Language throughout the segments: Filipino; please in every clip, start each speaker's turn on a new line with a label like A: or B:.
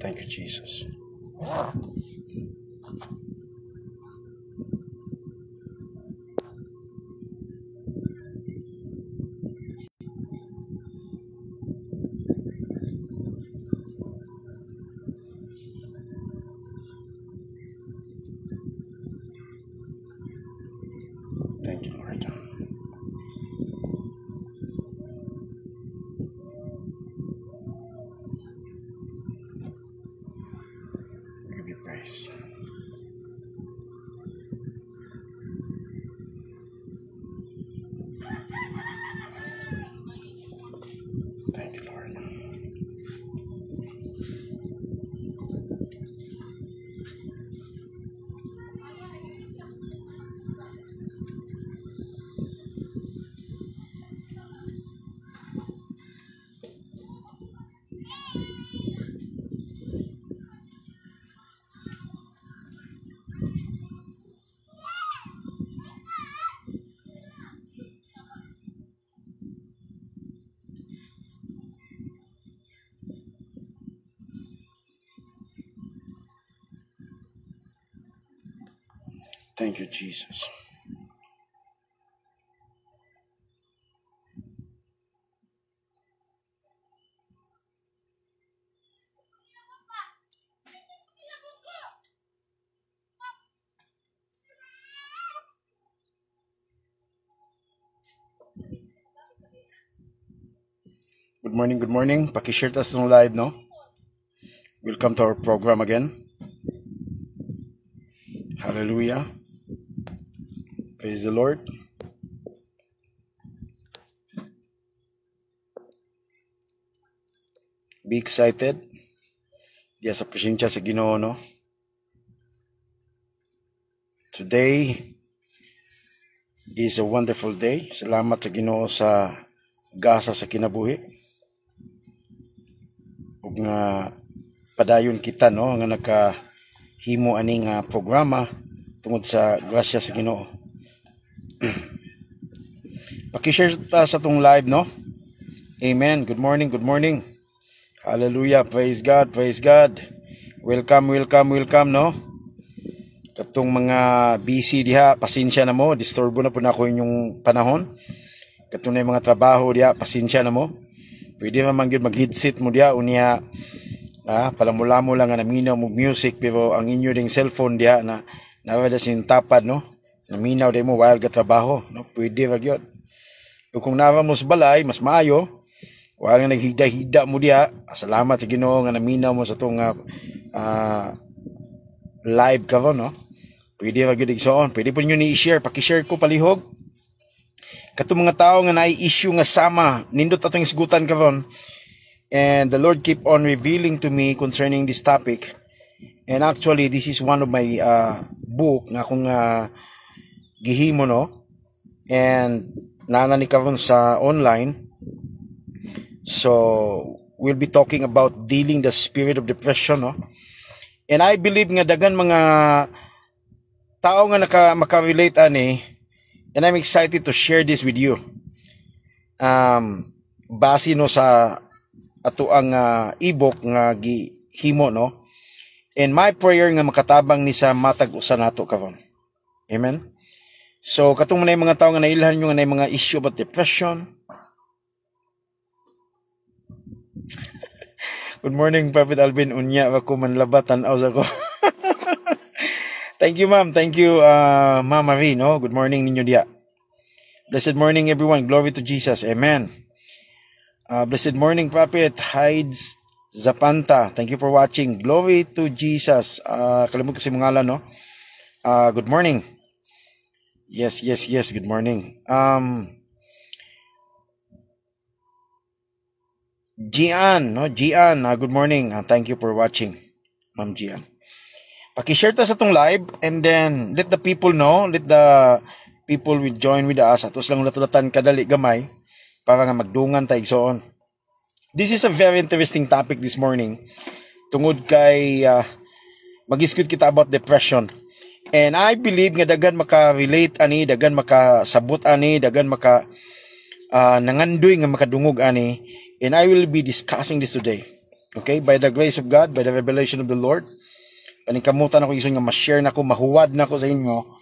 A: Thank you, Jesus. Thank you, Lord. Give you praise. Thank you, Lord. Thank you, Jesus. Good morning, good morning. Pakishare tas ng live, no? Welcome to our program again. Hallelujah. Praise the Lord. Be excited. Yes, sa presensya sa Ginoo, no? Today is a wonderful day. Salamat sa Ginoo sa gasa sa kinabuhi. Ug nga padayon kita, no, nga nakahimo aning programa tungod sa grasya sa Ginoo. Paki-share ta sa tong live, no? Amen. Good morning, good morning. Hallelujah. Praise God, praise God. Welcome, welcome, welcome, no? Katong mga busy diha, pasensya na mo. Disturbo na po na ako inyong panahon. Katong na mga trabaho diha, pasensya na mo. Pwede naman yun mag-headset mo diha. Unya, palamula mo lang nga naminaw mo music. Pero ang inyo ding cellphone diha na nawala tapad, no? Naminaw din mo while ka trabaho, no? Pwede rin yun. Kung nawa mo sa balay, mas maayo. While nga naghida-hida mo diha, salamat sa Ginoo nga naminaw mo sa itong live ka ron, no? Pwede rin yun. Pwede po nyo ni-share. Paki-share ko palihog. Katong mga tao nga na-issue nga sama, nindot atong isgutan ka ron. And the Lord keep on revealing to me concerning this topic. And actually, this is one of my book nga akong gihimo, no? And nanani ka ron sa online. So, we'll be talking about dealing the spirit of depression, no? And I believe nga dagan mga tao nga makarelate ani, and I'm excited to share this with you. Base no sa ato ang ebook nga gihimo, no? And my prayer nga makatabang ni sa matag usa nato karon. Amen. So katong manay mga tao nga nailhan nyo nga nay mga issue about depression. Good morning, Prophet Alvin. Unya ako manlabat tan-aw ko. Thank you, ma'am. Thank you, Ma'am Marie, no? Good morning ninyo diya. Blessed morning, everyone. Glory to Jesus. Amen. Blessed morning, Prophet Hides Zapanta. Thank you for watching. Glory to Jesus. Kalimut ko si Mungala, no? Good morning. Yes. Good morning. Gian, no? Gian, good morning. Thank you for watching, Ma'am Gian. Paki-share ta sa tong live and then let the people know, let the people will join with us. Atos lang natulatan kadali gamay para nga magdungan ta igsoon. This is a very interesting topic this morning. Tungod kay mag-discuss kita about depression. And I believe nga dagan maka-relate ani, dagan makasabot ani, dagan nangandoy nga makadungog ani. And I will be discussing this today. Okay, by the grace of God, by the revelation of the Lord, paningkamutan ako iso nga ma-share nako, mahuwad nako sa inyo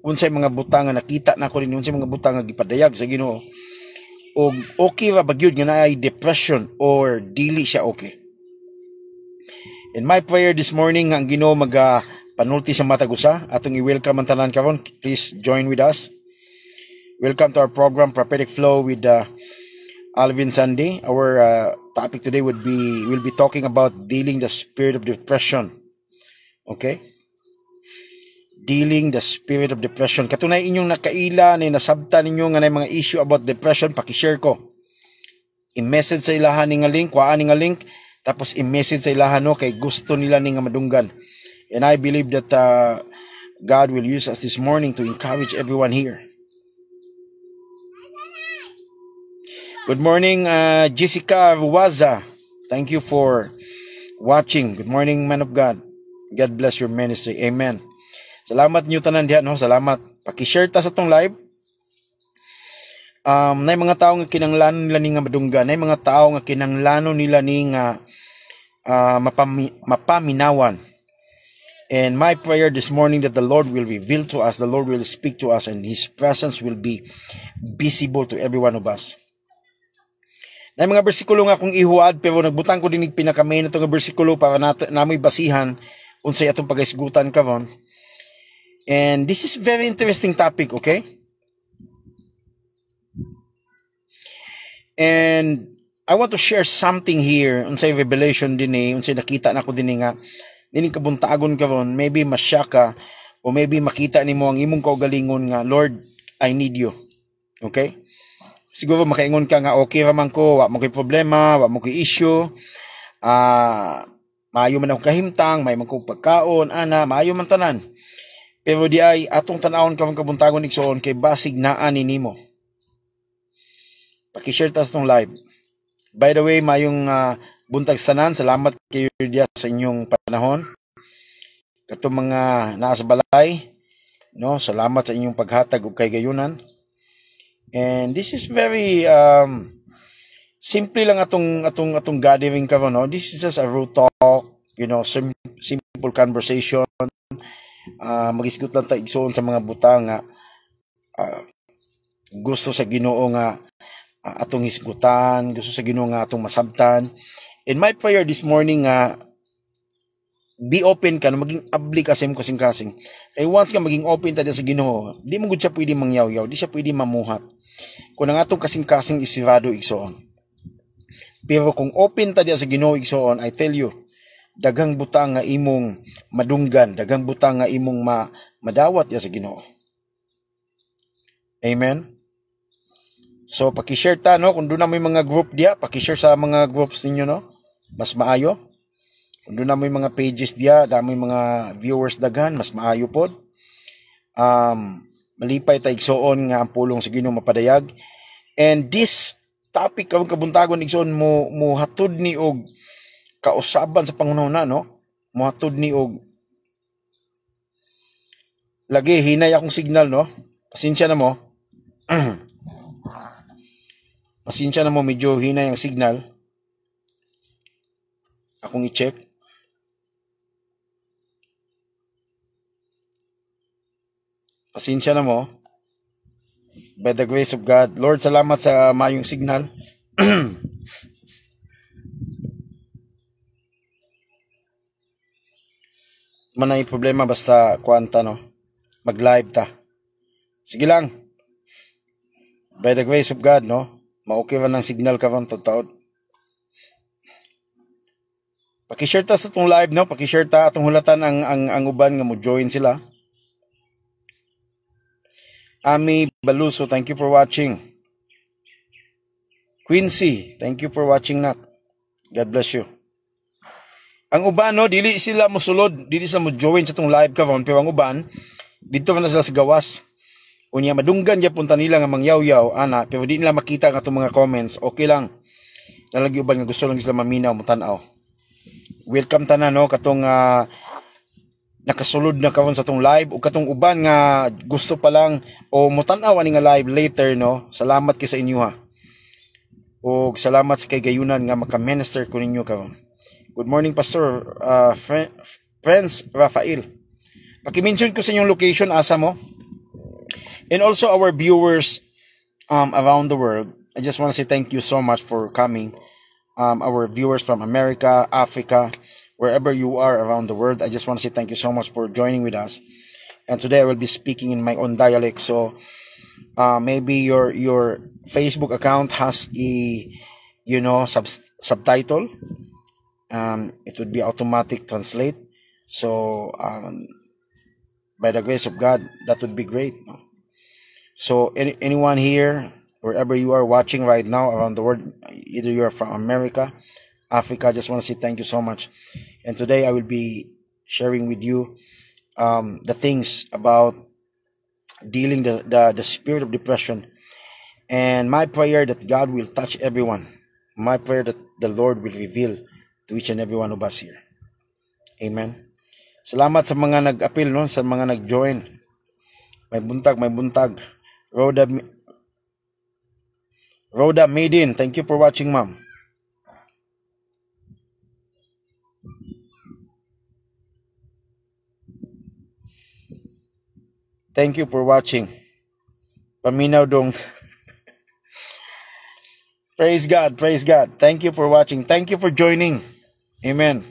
A: unsay mga butang nga nakita nako din, unsay mga butang nga gipadayag sa Ginoo. O okay ra ba gyud nga naay depression or dili siya okay. In my prayer this morning nga ang Ginoo panulti sa matag usa, atong i-welcome ang tanan karon. Please join with us. Welcome to our program Prophetic Flow with Alvin Sunday. Our topic today we'll be talking about dealing the spirit of depression. Okay? Dealing the spirit of depression. Katunay inyong nakaila na nasabtan ninyo nga na mga issue about depression, pakishare ko. I-message sa ilahan nga link, kuhaan nga link, tapos i-message sa ilahan no kay gusto nila ni nga madunggan. And I believe that God will use us this morning to encourage everyone here. Good morning, Jessica Ruwaza. Thank you for watching. Good morning, man of God. God bless your ministry. Amen. Salamat niyo tanan diha, no? Salamat. Paki-share ta sa tong live. Nay mga tao nga kinanglanon nila ni nga madunggan, nay mga tao nga kinanglanon nila ni nga mapaminawan. And my prayer this morning that the Lord will reveal to us, the Lord will speak to us, and His presence will be visible to every one of us. Na mga bersikulo nga akong ihuad, pero nagbutang ko din pinakamain na itong bersikulo para namoy basihan unsay atong pagaisgutan karon. And this is very interesting topic, okay? And I want to share something here unsay revelation din unsay nakita nako din nga dining kabuntagon karon, maybe masya ka o maybe makita nimo ang imong kaugalingon nga, Lord, I need you. Okay? Siguro makaingon ka nga okay ra man ko, wa mo kay problema, wa mo kay issue. Maayo man ako kahimtang, may man ko pagkaon, maayo man tanan. Pero di ay atong tan-awon karon kabuntagon igsoon kay basig naa ni nimo. Paki-share tas tong live. By the way, mayong buntag tanan, salamat kayo diya sa inyong panahon. Katong mga naa sa balay, no, salamat sa inyong paghatag ug kay gayunan. And this is very simple lang atong gathering karon, no. This is just a root talk, you know, simple conversation. Magisgot lang ta igsoon sa mga butang nga gusto sa Ginoo nga atong hisgutan, gusto sa Ginoo nga atong masabtan. In my prayer this morning be open ka na maging abli ka sa imong kasing-kasing. Kay once ka maging open ta sa Ginoo, di mo gud siya pwede mangyaw-yaw, di siya pwede mamuhat. Kung ang atong kasing-kasing isirado igsoon. Pero kung open ta sa Ginoo igsoon, I tell you, daghang butang nga imong madunggan, daghang butang nga imong madawat sa Ginoo. Amen. So paki-share ta, no, kung doon na may mga group diya, paki-share sa mga groups ninyo, no. Mas maayo. Kung doon na may mga pages diya, dami mga viewers daghan, mas maayo pod. Malipay ta igsoon nga ang pulong sa Ginoo mapadayag. And this topic karon kabuntagon igsoon mo hatod ni og kausaban sa pangunahuna, no. Mo hatod ni og lagi hinay akong signal, no. Pasensya na mo. Pasensya na mo, medyo hinay ang signal. Akong i-check. Pasensya na mo. By the grace of God. Lord, salamat sa mayong signal. Manay problema basta kuanta, no. Mag-live ta. Sige lang. By the grace of God, no. Ma-okay man ang signal karon taud. Paki-share ta sa tong live, no. Paki-share ta atong hulatan ang uban nga mo join sila. Ami Baluso, thank you for watching. Quincy, thank you for watching, nak. God bless you. Ang uban, no, dili sila mosulod, dili sila mo join sa tong live karon, pero ang uban dito na sila sa gawas. Unya madunggan gyapon ta nila nga mangyaw-yaw pero di nila makita ang atong mga comments. Okay lang. Nalagi uban nga gusto lang sila maminaw mo tan-aw. Welcome tanan, no, katong nakasulod na karon sa tong live ug katong uban nga gusto pa lang o mo tan-aw ani nga live later, no. Salamat kay sa inyo ha. Ug salamat sa kay gayunan nga maka-minister ko ninyo karon. Good morning, Pastor. Friends, Rafael. Paki-mention ko sa inyong location, asa mo. And also our viewers around the world. I just want to say thank you so much for coming. Our viewers from America, Africa, wherever you are around the world. I just want to say thank you so much for joining with us. And today I will be speaking in my own dialect. So maybe your Facebook account has a subtitle. It would be automatic translate. So by the grace of God, that would be great. So anyone here, wherever you are watching right now around the world, either you are from America, Africa, I just want to say thank you so much. And today I will be sharing with you the things about dealing the spirit of depression. And my prayer that God will touch everyone. My prayer that the Lord will reveal to each and every one of us here. Amen. Salamat sa mga nag-appeal, no? Sa mga nag-join. May buntag. Rhoda Maiden, thank you for watching, ma'am. Thank you for watching. Paminaw dong. Praise God. Thank you for watching. Thank you for joining. Amen.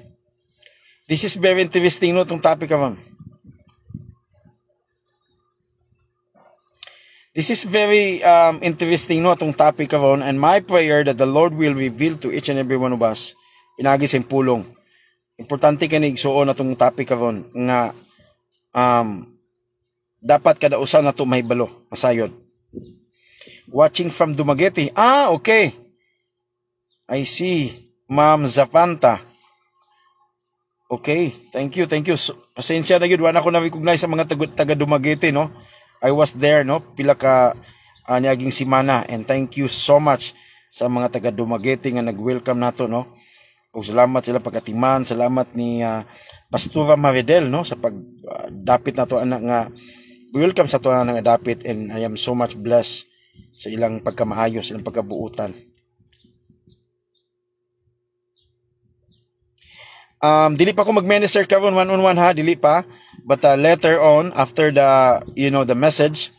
A: This is very interesting, no, itong topic, ma'am. This is very interesting, no, itong topic karon, and my prayer that the Lord will reveal to each and every one of us pinagi sa pulong. Importante kani igsuon atong topic karon nga dapat kada usa nato mahibalo, masayod. Watching from Dumaguete. Okay. I see. Ma'am Zapanta. Okay. Thank you. Pasensya na yun. Wala ko na-recognize sa mga taga Dumaguete, no? I was there, no? Pila ka niyaging simana. And thank you so much sa mga taga Dumaguete nga nag-welcome nato, no? O salamat sila pagkatiman. Salamat ni Pastora Maridel, no? Sa pagdapit na to anak nga welcome sa to nga dapit, and I am so much blessed sa ilang pagkamaayos, ilang pagkabuutan. Dili pa ko mag-minister karon one-on-one, ha, dili pa, but later on after the message,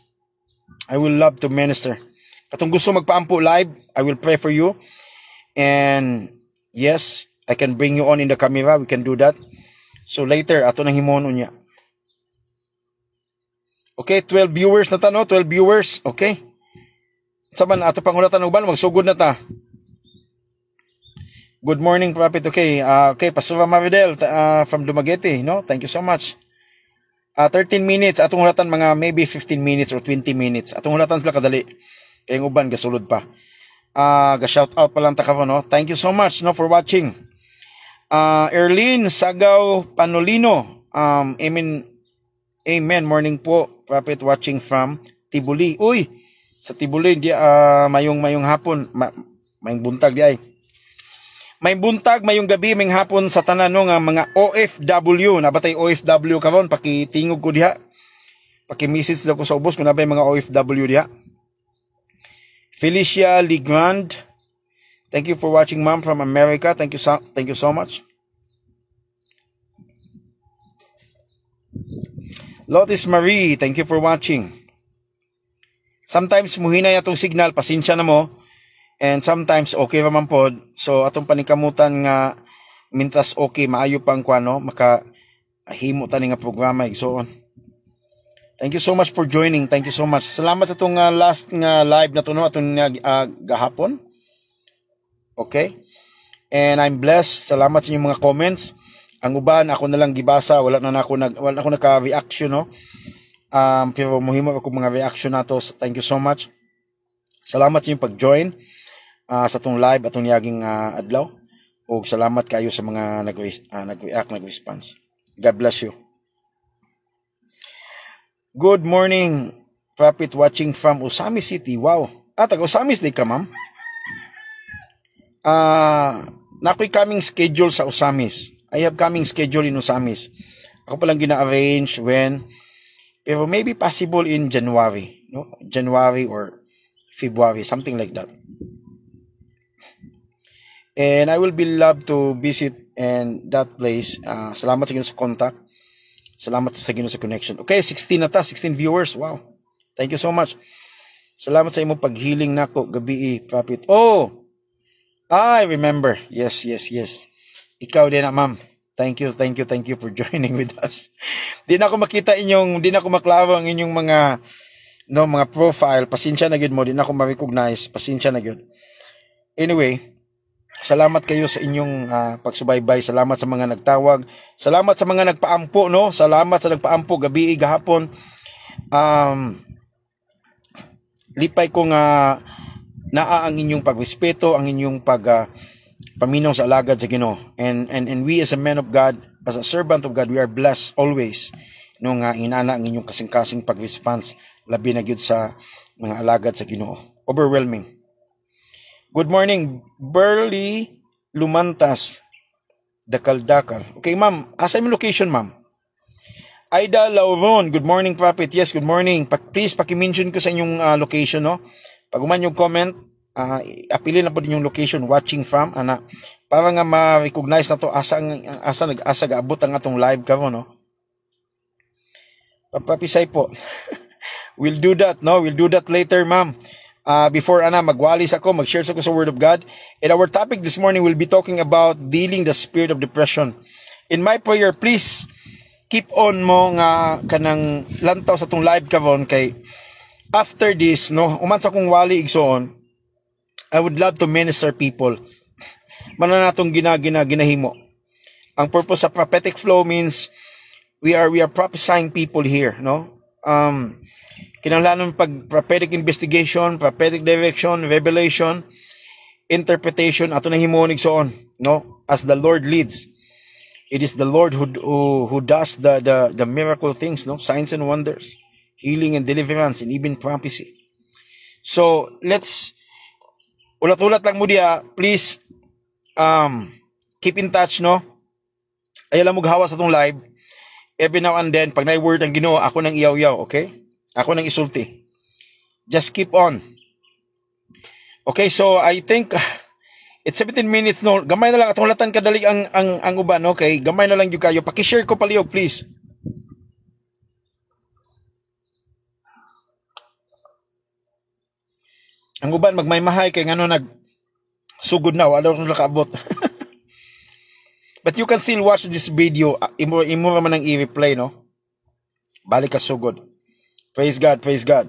A: I will love to minister. Katong gusto magpaampo live, I will pray for you, and yes, I can bring you on in the camera. We can do that. So later ato nang himon unya. Okay, 12 viewers na ta, no? 12 viewers. Okay. Saban ato pangulatan uban, magsugod na ta. Good morning, Prophet. Okay, Pastor Maridel from Dumaguete, no? Thank you so much. 13 minutes atong hulatan, mga maybe 15 minutes or 20 minutes. Atong hulatan sila kadali. Kay uban gasulod pa. Ga-shout out pa lang ta karon, no? Thank you so much, no, for watching. Erlyn Sagaw Panolino. Amen. Morning po, Prophet, watching from Tibuli. Uy, sa Tibuli, mayong hapon, mayong buntag di ay. May buntag, mayong gabi, mayong hapon sa tanan nga mga OFW. Nabatay OFW karon, pakitingog ko diha. Paki-message daw ko sa ubos kung nabay mga OFW diha. Felicia Ligrand, thank you for watching, ma'am, from America. Thank you so much. Lotus Marie, thank you for watching. Sometimes muhinay atong signal, pasensya na mo. And sometimes okay raman pod. So atong panikamutan nga mintas okay, maayo pang kuano, makahimo tani nga programa igsoon. Thank you so much for joining. Thank you so much. Salamat sa itong last nga live na to, no, atong gahapon. Okay? And I'm blessed. Salamat sa inyong mga comments. Ang uban ako na lang gibasa, wala ako naka-reaction, no. Pero muhimo ako mga reaction nato. Thank you so much. Salamat sa inyong pag-join sa itong live atong yaging adlaw. O salamat kayo sa mga nag-react, nag-response. God bless you. Good morning, Prophet, watching from Usamis City. Wow. Taga Usamis day ka, ma'am? Nakoy coming schedule sa Usamis. I have coming schedule in Usamis. Ako palang gina-arrange when, pero maybe possible in January, no? January or February, something like that. And I will be love to visit And that place, salamat sa Ginoo sa contact. Salamat sa Ginoo sa connection. Okay, 16 na ta, 16 viewers. Wow. Thank you so much. Salamat sa imong paghiling nako gabi, Prophet. Oh, I remember. Yes. Ikaw din na, ma'am. Thank you for joining with us. Di na ako maklawa ang inyong mga profile. Pasensya na gyud mo, di na ako ma-recognize. Pasensya na gyud. Anyway, salamat kayo sa inyong pagsubaybay. Salamat sa mga nagtawag. Salamat sa mga nagpaampo, no? Salamat sa nagpaampo gabi, gahapon. Lipay ko nga naa ang inyong pagrespeto, ang inyong paminaw sa alagad sa Ginoo. And we as a man of God, as a servant of God, we are blessed always no nga inana ang inyong kasing-kasing pag-response labi na gyud sa mga alagad sa Ginoo. Overwhelming. Good morning, Burley Lumantas, Dakal. Okay, ma'am. Asa yung location, ma'am? Aida Lauron, good morning, Prophet. Yes, good morning. Please, paki-mention ko sa inyong location, no? Pag uman yung comment, apilin na po din yung location, watching from, para nga ma-recognize na to, asa gaabot ang atong live ka, no? Papisay po. We'll do that, no? We'll do that later, ma'am. Before magwalis ako, mag-share ako sa Word of God. And our topic this morning will be talking about dealing the spirit of depression. In my prayer, please, keep on mo nga kanang lantaw sa tong live kavon kay after this, no, uman sa kong wali igsoon, I would love to minister people. Mana natong ginahimo. Ang purpose sa prophetic flow means we are prophesying people here, no? Kinahanglan pag prophetic investigation, prophetic direction, revelation, interpretation, ato na himonig soon, no? As the Lord leads. It is the Lord who does the miracle things, no? Signs and wonders, healing and deliverance, and even prophecy. So, let's ulat-ulat lang mo diya, please keep in touch, no? Ayaw lang maghawa sa tong live. Every now and then, pag na-word ang Ginoo, ako nang iyaw-yaw, okay? Ako nang isulti. Just keep on. Okay, so I think it's 17 minutes, no. Gamay na lang atong latan kadali ang uban, okay? Gamay na lang gyud kayo. Paki-share ko palihog, please. Ang uban magmaymahay kay ngano sugod na wala nang nakaabot. But you can still watch this video. Imo man ang i-replay, no? Balik ka sugod. Praise God, praise God.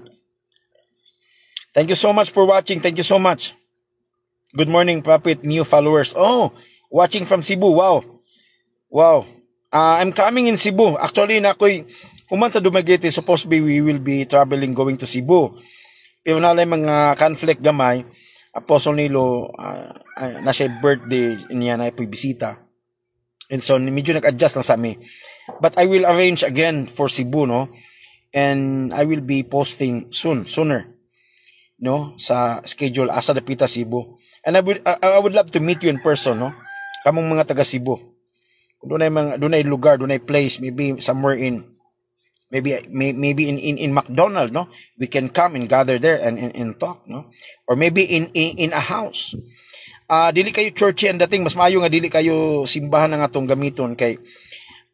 A: Thank you so much for watching. Thank you so much. Good morning, Prophet, new followers. Oh, watching from Cebu. Wow. I'm coming in Cebu. Actually, human sa Dumaguete, supposed we will be traveling going to Cebu. Pero nalay mga conflict gamay, Apostle Nilo, na siya birthday niya na ipibisita. And so, medyo nag-adjust lang sa amin. But I will arrange again for Cebu, no? And I will be posting sooner, no? Sa schedule, asa dapita Cebu. And I would love to meet you in person, no? Kamong mga taga Cebu. Kung doon ay lugar, doon ay place, maybe somewhere maybe in McDonald's, no? We can come and gather there and talk, no? Or maybe in a house. Dili kayo churchy ang dating, mas maayo nga dili kayo simbahan nga atong gamiton kay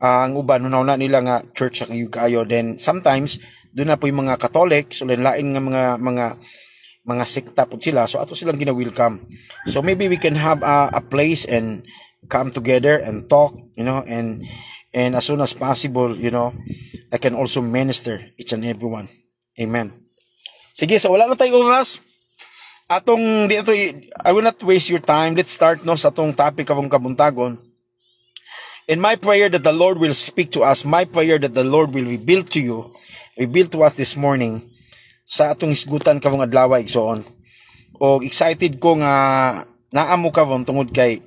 A: ang uban hunaw na nila nga church ang kayo. Then sometimes doon na po yung mga Catholic, so lain nga mga sekta po sila, so ato silang gina-welcome. So maybe we can have a place and come together and talk, you know, and as soon as possible, you know, I can also minister each and every one. Amen. Sige, so wala na tayong oras. I will not waste your time. Let's start, no, sa atong topic kavong kabuntagon. And my prayer that the Lord will speak to us, my prayer that the Lord will reveal to us this morning sa atong isgutan kavong adlaw igsoon. O excited ko nga naamo kavong tungod kay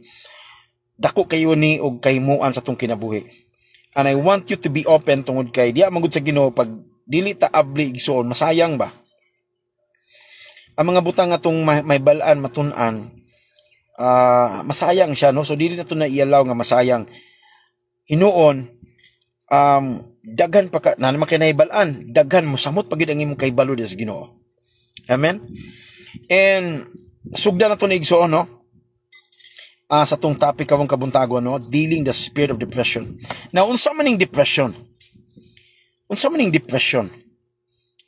A: dako kayo ni og kahimuan sa atong kinabuhi. And I want you to be open tungod kay diya magud sa Ginoo pag dili ta abli igsoon, masayang ba? Ang mga butang atong may balaan matun-an, masayang siya, no? So dili na to na ialaw nga masayang. Hinuon, daghan pa ka, na naman kay naibalaan, daghan mo samot pagid ang imong kahibalo sa Ginoo. Amen? And sugda na to na igsoon, no? sa tong topic kawang kabuntago, no? Dealing the spirit of depression. Now, unsa man ning depression? Unsa man ning depression?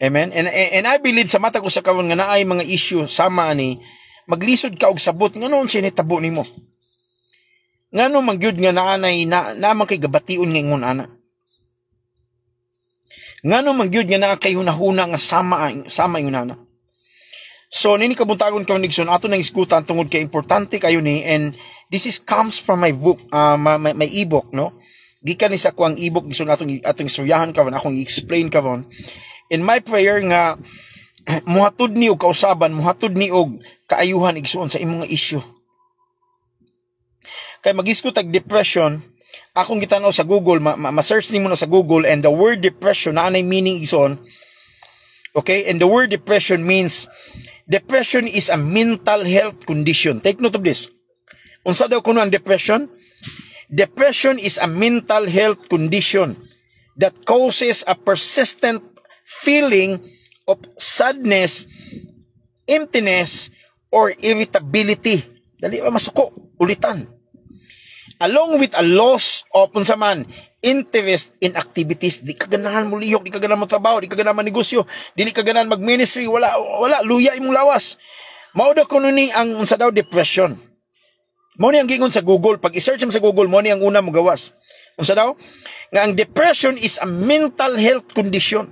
A: Amen? And I believe sa mata ko sa kawon nga naay mga issue sama ni maglisod ka og sabot ngano unsa ni tabo nimo. Ngano man gyud nga naanay na kay gabation nga ingon ana. Ngano man gyud nga naa kay hunahuna nga sama yun ana. So nini kabuntagon ka nigson ato nang isgutan tungod kay importante kayo ni, and this comes from my book, my ebook, no? Gikan ni sa kuang ebook gison atong istoryahan kawon, akong i-explain kawon. In my prayer nga muhatod ni og kausaban, muhatod ni og kaayuhan igsuon sa imong issue. Kay mag-isgot tag depression, akong gitanaw sa Google, ma-search nimo na sa Google, and the word depression na anay meaning igsoon. Okay? And the word depression means depression is a mental health condition. Take note of this. Unsa daw kuno ang depression? Depression is a mental health condition that causes a persistent feeling of sadness, emptiness, or irritability. Dali ba masuko? Ulitan. Along with a loss of unsa man interest in activities. Di ka ganahan mo lihok, di ka ganahan mo trabaho, di ka ganahan manegosyo, dili ka ganahan mag-ministry, wala, luya imong lawas. Mao daw kuno ni ang unsa daw depression. Mao ni ang gingon sa Google, pag i-search mo sa Google, mao ni ang una mo gawas. Unsa daw? Nga ang depression is a mental health condition.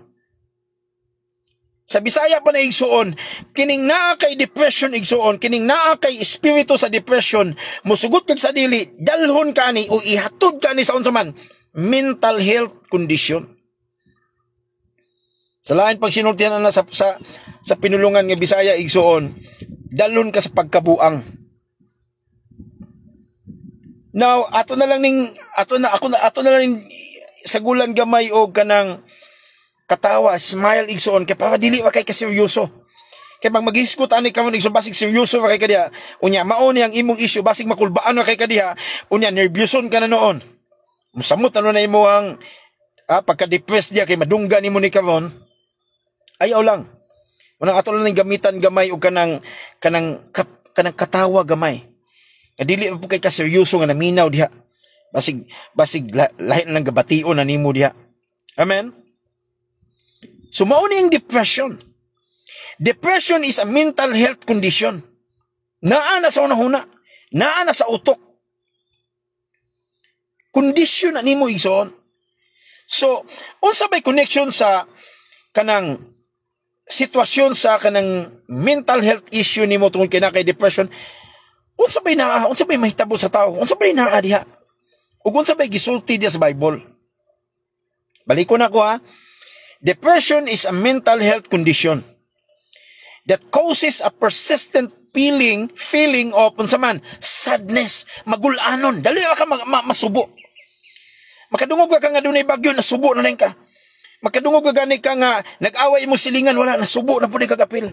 A: Sa Bisaya pa na igsuon, kining naa kay depression igsuon, kining naa kay espiritu sa depression, musugot kag sa dili, dalhon ka ni o ihatod ka ni sa unsa man mental health condition. Sa lain pag sinultihan na sa pinulungan nga Bisaya igsuon, dalhon ka sa pagkabuang. Now, ato na lang ning sagulan gamay og kanang katawa, smile igsoon kay para dili wa kay kaseryoso. Kay pag mag-iskot ani ka mo igsoon basig seryoso wa kay kadiha. Unya mao ni ang imong issue basig makulbaan wa kay kadiha. Unya nervyoson ka na noon. Musamot ano na imo ang pagka-depressed dia kay madungga nimo ni karon. Ayaw lang. Unang ato lang gamitan gamay og kanang katawa gamay. Dili pa kay kaseryoso nga naminaw diha. Basig lahi na lang gabation na nimo diha. Amen. So, mao ni ang depression. Depression is a mental health condition. Naa na sa unahuna. Naa na sa utok. Condition na nimo igsoon. So, unsa bay connection sa kanang sitwasyon sa kanang mental health issue nimo tungod kay na kay depression? Unsa bay mahitabo sa tao? Unsa bay naa diha? Ug unsa bay gisulti diha sa Bible? Balikon ako ha. Depression is a mental health condition that causes a persistent feeling of unsa man sadness, magulanon. Dali ka masubo. Makadungog ka nga dunay bagyo, nasubo na lang ka. Makadungog ka gani ka nga nag-away mo silingan, wala, nasubo na pud ka kapil.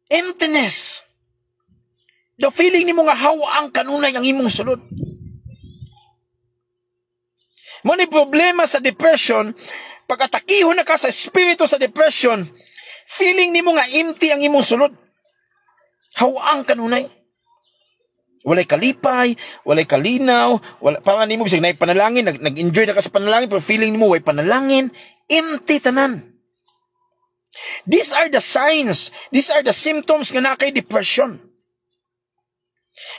A: Emptiness. The feeling nimo nga hawa ang kanunay ang imong sulod. Mo ni problema sa depression, pag atakihon na ka sa espiritu sa depression, feeling nimo nga empty ang imong sulod. Hawaang kanunay. Walay kalipay, walay kalinaw, para nimo bisag nay panalangin, nag-enjoy na ka sa panalangin, pero feeling nimo way panalangin, empty tanan. These are the signs, these are the symptoms nga na kay depression.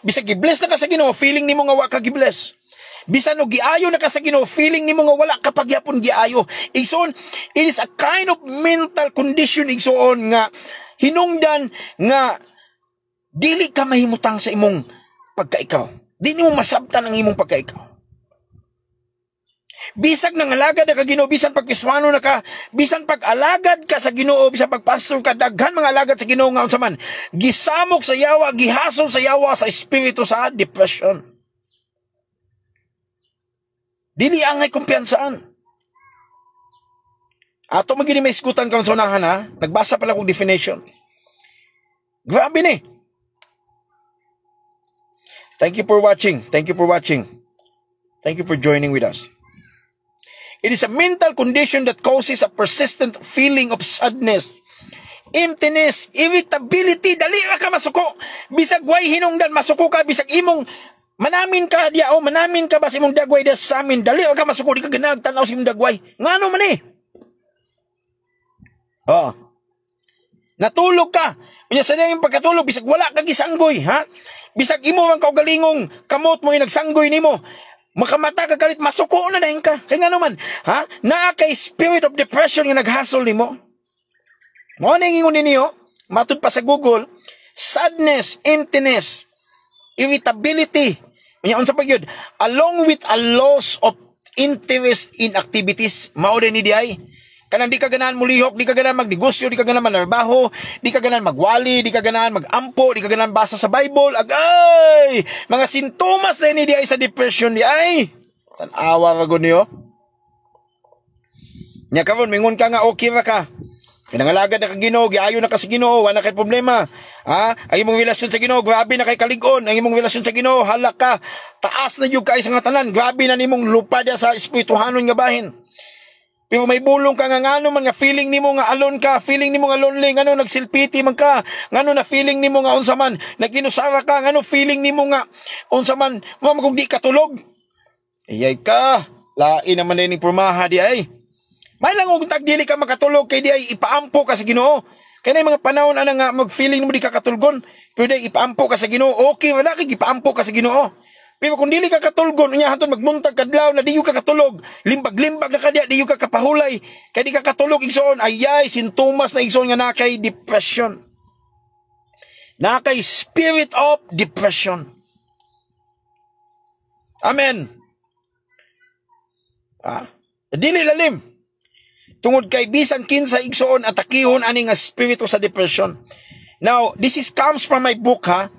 A: Bisag gibless na ka sa Ginoo, feeling nimo nga wa ka gibless. Bisan og giayo na ka sa Ginoo, feeling nimo nga wala ka pagyapon giayo. Igsoon, it is a kind of mental condition igsoon nga hinungdan nga dili ka mahimutang sa imong pagkaikaw. Di nimo masabtan ang imong pagkaikaw. Bisag nangalagad na ka Ginoo, bisan pagkiswano na ka, bisan pag-alagad ka sa Ginoo, bisan pagpastor ka, daghan mga alagad sa Ginoo nga unsa man, gisamok sa yawa, gihasol sa yawa sa espiritu sa depression. Dili angay kumpiyansaan. Ato magini may iskutan kang sunahan ha. Nagbasa pala kong definition. Grabe ni. Thank you for watching. Thank you for watching. Thank you for joining with us. It is a mental condition that causes a persistent feeling of sadness, emptiness, irritability, dali ka masuko. Bisag way hinungdan, masuko ka, bisag imong manamin ka diya, manamin ka ba sa imong dagway diya sa amin, dali ka masuko, di ka ganag tanaw sa imong dagway. Ngano man eh? Natulog ka. Unya sa yung pagkatulog, bisag wala kag isanggoy, ha? Bisag imo man kaugalingong kamot mo yung nagsanggoy nimo. Makamata ka kalit, masuko na dahin ka. Kaya nga naman, ha? Naa kay spirit of depression yung naghasol nimo. Mo na ingon ninyo, matud pa sa Google, sadness, emptiness, irritability. Unya unsa pa gyud? Along with a loss of interest in activities, mao din ni diay. Kanang di ka ganahan mulihok, di ka ganahan magnegosyo, di ka ganahan manarbaho, di ka ganahan magwali, di ka ganahan magampo, di ka ganahan basa sa Bible. Agay! Mga sintomas na ni diay sa depression di ay. Tanawa ka gud niyo. Nya karon mingon ka nga okay ra ka. Pinangalagad na ka Ginoo, giayo na ka sa Ginoo, wala kay problema. Ha? Ang imong relasyon sa Ginoo, grabe na kay kalig-on. Ang imong relasyon sa Ginoo, hala ka. Taas na jud kay sa nga tanan, grabe na nimong lupa dia sa espirituhanon nga bahin. Pero may bulong ka nga ngano man nga feeling nimo nga alone ka, feeling nimo nga lonely, ngano nagsilpiti man ka, ngano na feeling nimo nga unsa man nagkinusara ka, ngano feeling nimo nga unsa man mo kung di katulog. Iyay ka, lain naman ning pormaha di ay. May lang og tagdili ka makatulog kay di ay ipaampo ka sa Ginoo. Kay na mga panahon ana nga mag-feeling mo di ka katulgon, pero di ipaampo ka sa Ginoo. Okay wala kay ipaampo ka sa Ginoo. Pero kung dili ka katulgon, unya hantud magmuntag kadlaw na diyo ka katulog, limbag-limbag na kadya diyo ka kapahulay, kay di ka katulog igsoon, ayay sintomas na igsoon nga nakay depression. Nakay spirit of depression. Amen. Dili lalim. Tungod kay bisan kinsa igsoon atakihon ani nga spirito sa depression. Now, this comes from my book ha.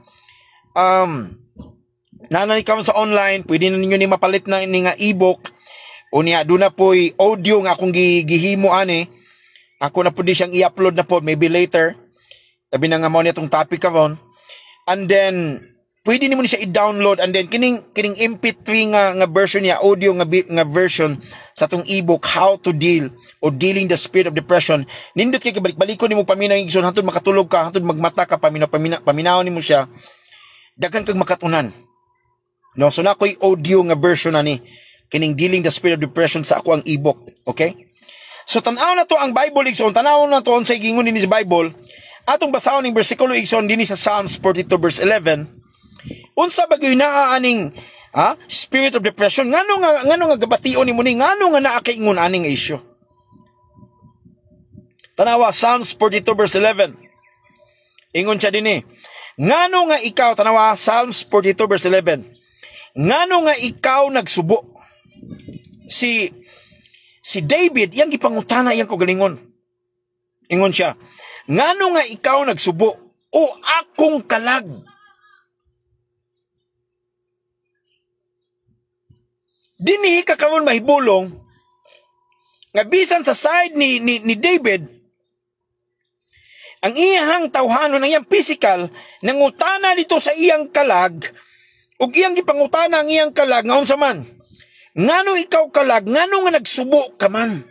A: Nanay ka sa online, pwede na ninyo ni mapalit na ni nga ebook. O niya, doon na po'y audio nga akong gihimo ani. Ako na po di siyang i-upload na po, maybe later. Sabi na nga mo niya itong topic karon. And then, pwede nimo ni siya i-download. And then, kining MP3 nga version niya, audio nga version sa itong ebook, How to Deal or Dealing the Spirit of Depression. Nindot kay kabalik-balikon nimo paminaw yung igsoon, hantod makatulog ka, hantod magmata ka, paminaw nimo siya. Daghan kag makatunan. No, so na ko'y audio nga version na ni kining Dealing the Spirit of Depression sa ako ang ebook. Okay? So tanaw na to ang Bible igsoon, tanaw na to unsay gingon dinhi sa Bible. Atong basahon ning bersikulo igsoon dinhi sa Psalms 42 verse 11. Unsa bagay naa aning spirit of depression? Ngano nga gabation nimo ni ngano nga naa kay ingon aning issue? Tanawa Psalms 42 verse 11. Ingon siya dinhi. Ngano nga ikaw tanawa Psalms 42 verse 11. Ngano nga ikaw nagsubo? Si David, yang gipangutana yang kagalingon. Ingon siya, ngano nga ikaw nagsubo o akong kalag? Dinhi ka karon mahibulong nga bisan sa side ni David, ang iyang tawhanon, ang iyang physical, nangutana dito sa iyang kalag, ug iyang gipangutana ang iyang kalag nga unsa man. Ngano ikaw kalag, ngano nga nagsubo ka man?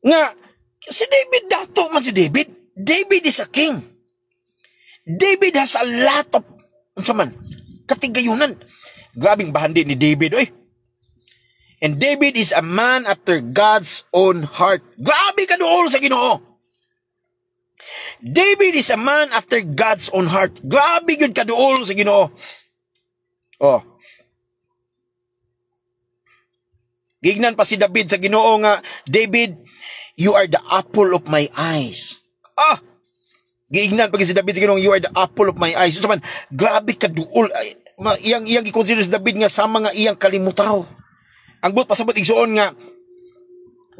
A: Nga si David dato man si David. David is a king. David has a lot of unsa man katigayunan. Grabing bahandi ni David oy. And David is a man after God's own heart. Grabe ka dool sa Ginoo. David is a man after God's own heart. Grabe yun kadool sa Ginoo. Gignan pa si David sa Ginoo nga, David, you are the apple of my eyes. Gignan pa si David sa Ginoo, you are the apple of my eyes. So man, grabe kadool. Iyang i-consider si David nga sama nga iyang kalimutaw. Ang buot pasabot igsoon nga,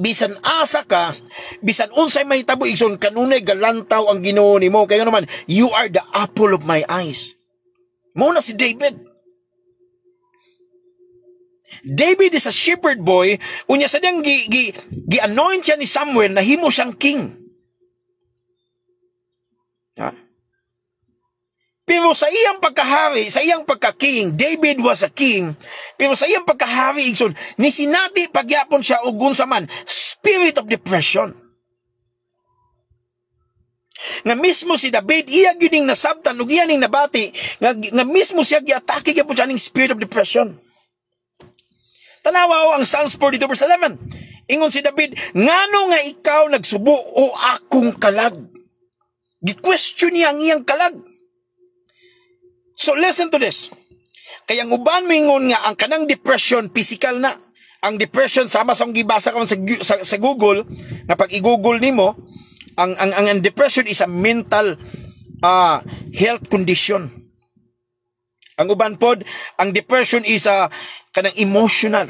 A: bisan asa ka, bisan unsay mahitabo igsoon kanunay galantaw ang Ginoo nimo. Kaya naman, you are the apple of my eyes. Mao na si David. David is a shepherd boy, unya sa diyang gi-anoint siya ni Samuel na himo siyang king. Pero Pero sa iyang pagkahari, sa iyang pagka-king, David was a king, pero sa iyang pagkahari, igsoon, nisinati pagyapon siya og unsa man, spirit of depression. Nga mismo si David, iya gyuding nasabtan, ug iya ning nabati, nga mismo siya giatake gyapon siya ning spirit of depression. Tanawa ang Psalms 42 verse 11. Ingon si David, ngano nga ikaw nagsubo o akong kalag? Gi-question niya ang iyang kalag. So listen to this. Kaya ang uban mo ingon nga ang kanang depression physical na. Ang depression sama sa gibasa ka sa Google, na pag i-Google nimo, ang depression is a mental health condition. Ang uban pod, ang depression is kanang emotional.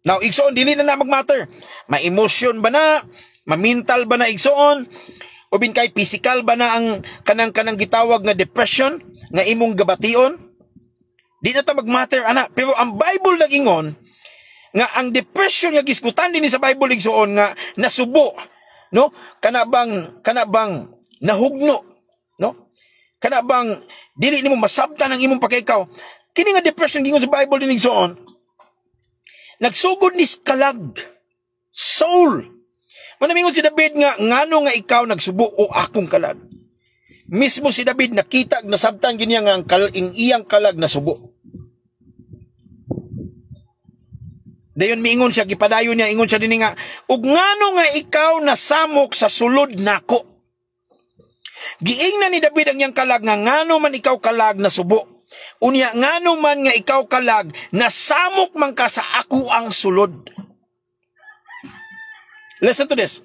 A: Now, igsoon, dili na magmatter. Ma-emotion ba na? Ma-mental ba na igsoon? O bin kay physical ba na ang kanang gitawag na depression nga imong gabation? Di na ta magmatter, ana. Pero ang Bible nag-ingon nga ang depression nga giskutan din sa Bible igsoon nga nasubo, no? Kana bang nahugno, no? Kana bang dili nimo masabtan ang imong pagkaikaw. Kini nga depression gingon sa Bible din igsoon, nagsugod ni kalag, soul. Manamingon si David nga, ngano nga ikaw nagsubo o akong kalag. Mismo si David nakita, nasabtan giniya nga ang iyang kalag na subo. Dayon miingon siya, gipadayon niya, ingon siya din nga, ug ngano nga ikaw nasamok sa sulod nako. Giingnan ni David ang iyang kalag nga, ngano man ikaw kalag na subo. Unya, ngano man nga ikaw kalag, nasamok man ka sa ako ang sulod. Listen to this.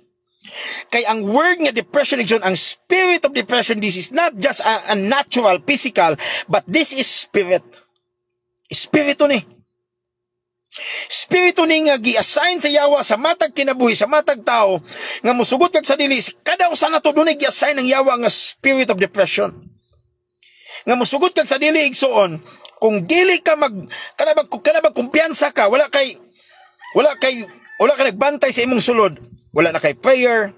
A: Kay ang word nga depression, ang spirit of depression, this is not just a natural, physical, but this is spirit. Spirito ni. Spirito ni nga gi-assign sa yawa sa matag kinabuhi, sa matag tao, nga musugot kag sa dili, kada usa na to dunay gi-assign ang yawa nga spirit of depression. Nga musugot kag sa dili igsoon, kung dili ka kana ba kumpiyansa ka, wala kay nagbantay sa imong sulod, wala na kay prayer,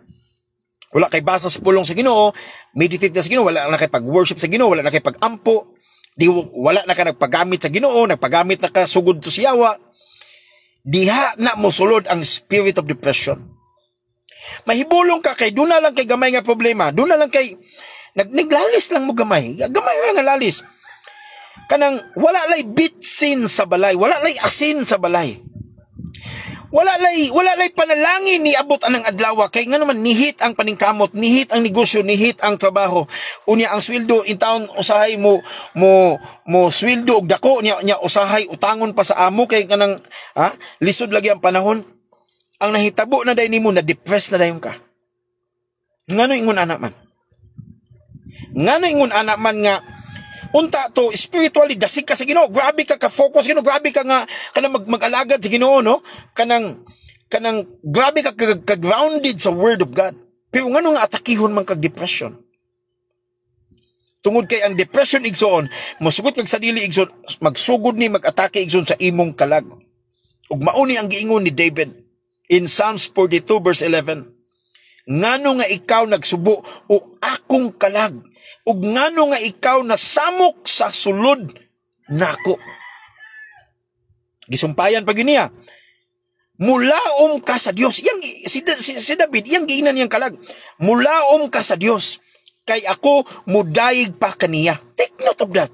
A: wala kay basa sa pulong sa Ginoo, meditate na sa Ginoo, wala na kay pag-worship sa Ginoo, wala na kay pag-ampo, wala na ka nagpagamit sa Ginoo, nagpagamit na ka sugod to siyawa, diha na mo sulod ang spirit of depression. Mahibulong ka kay duna lang kay gamay nga problema, duna lang kay naglalis lang mo gamay nga lalis. Kanang wala lay bitsin sa balay, wala lay asin sa balay. Wala lay panalangin ni abot anang adlaw kay nga naman nihit ang paningkamot, nihit ang negosyo, nihit ang trabaho. Unya ang sweldo in taon usahay mo sweldo og dako nya usahay utangon pa sa amo kay kanang lisod lagi ang panahon. Ang nahitabo na day nimo na depressed na dayon ka. Ngano ingon anak man? Ngano ingon anak man nga unta to spiritually dasig ka sa Ginoo, grabe ka focus Ginoo, grabe ka nga kanang mag-alagad sa Ginoo, no? Kanang grabe ka grounded sa word of God. Pero ngano nga atakihon man kag depression? Tungod kay ang depression igsoon, mosugot kag sa dili igsoon, magsugod ni mag-atake igsoon sa imong kalag. Ug mauni ang giingon ni David in Psalms 42 verse 11. Ngano nga ikaw nagsubo o akong kalag, ug ngano nga ikaw nasamok sa sulod nako. Gisumpayan pag niya, mulaom ka sa Dios. Si David, iyang giinan niyang kalag. Mulaom ka sa Dios, kay ako mudayeg pa kaniya. Take note of that.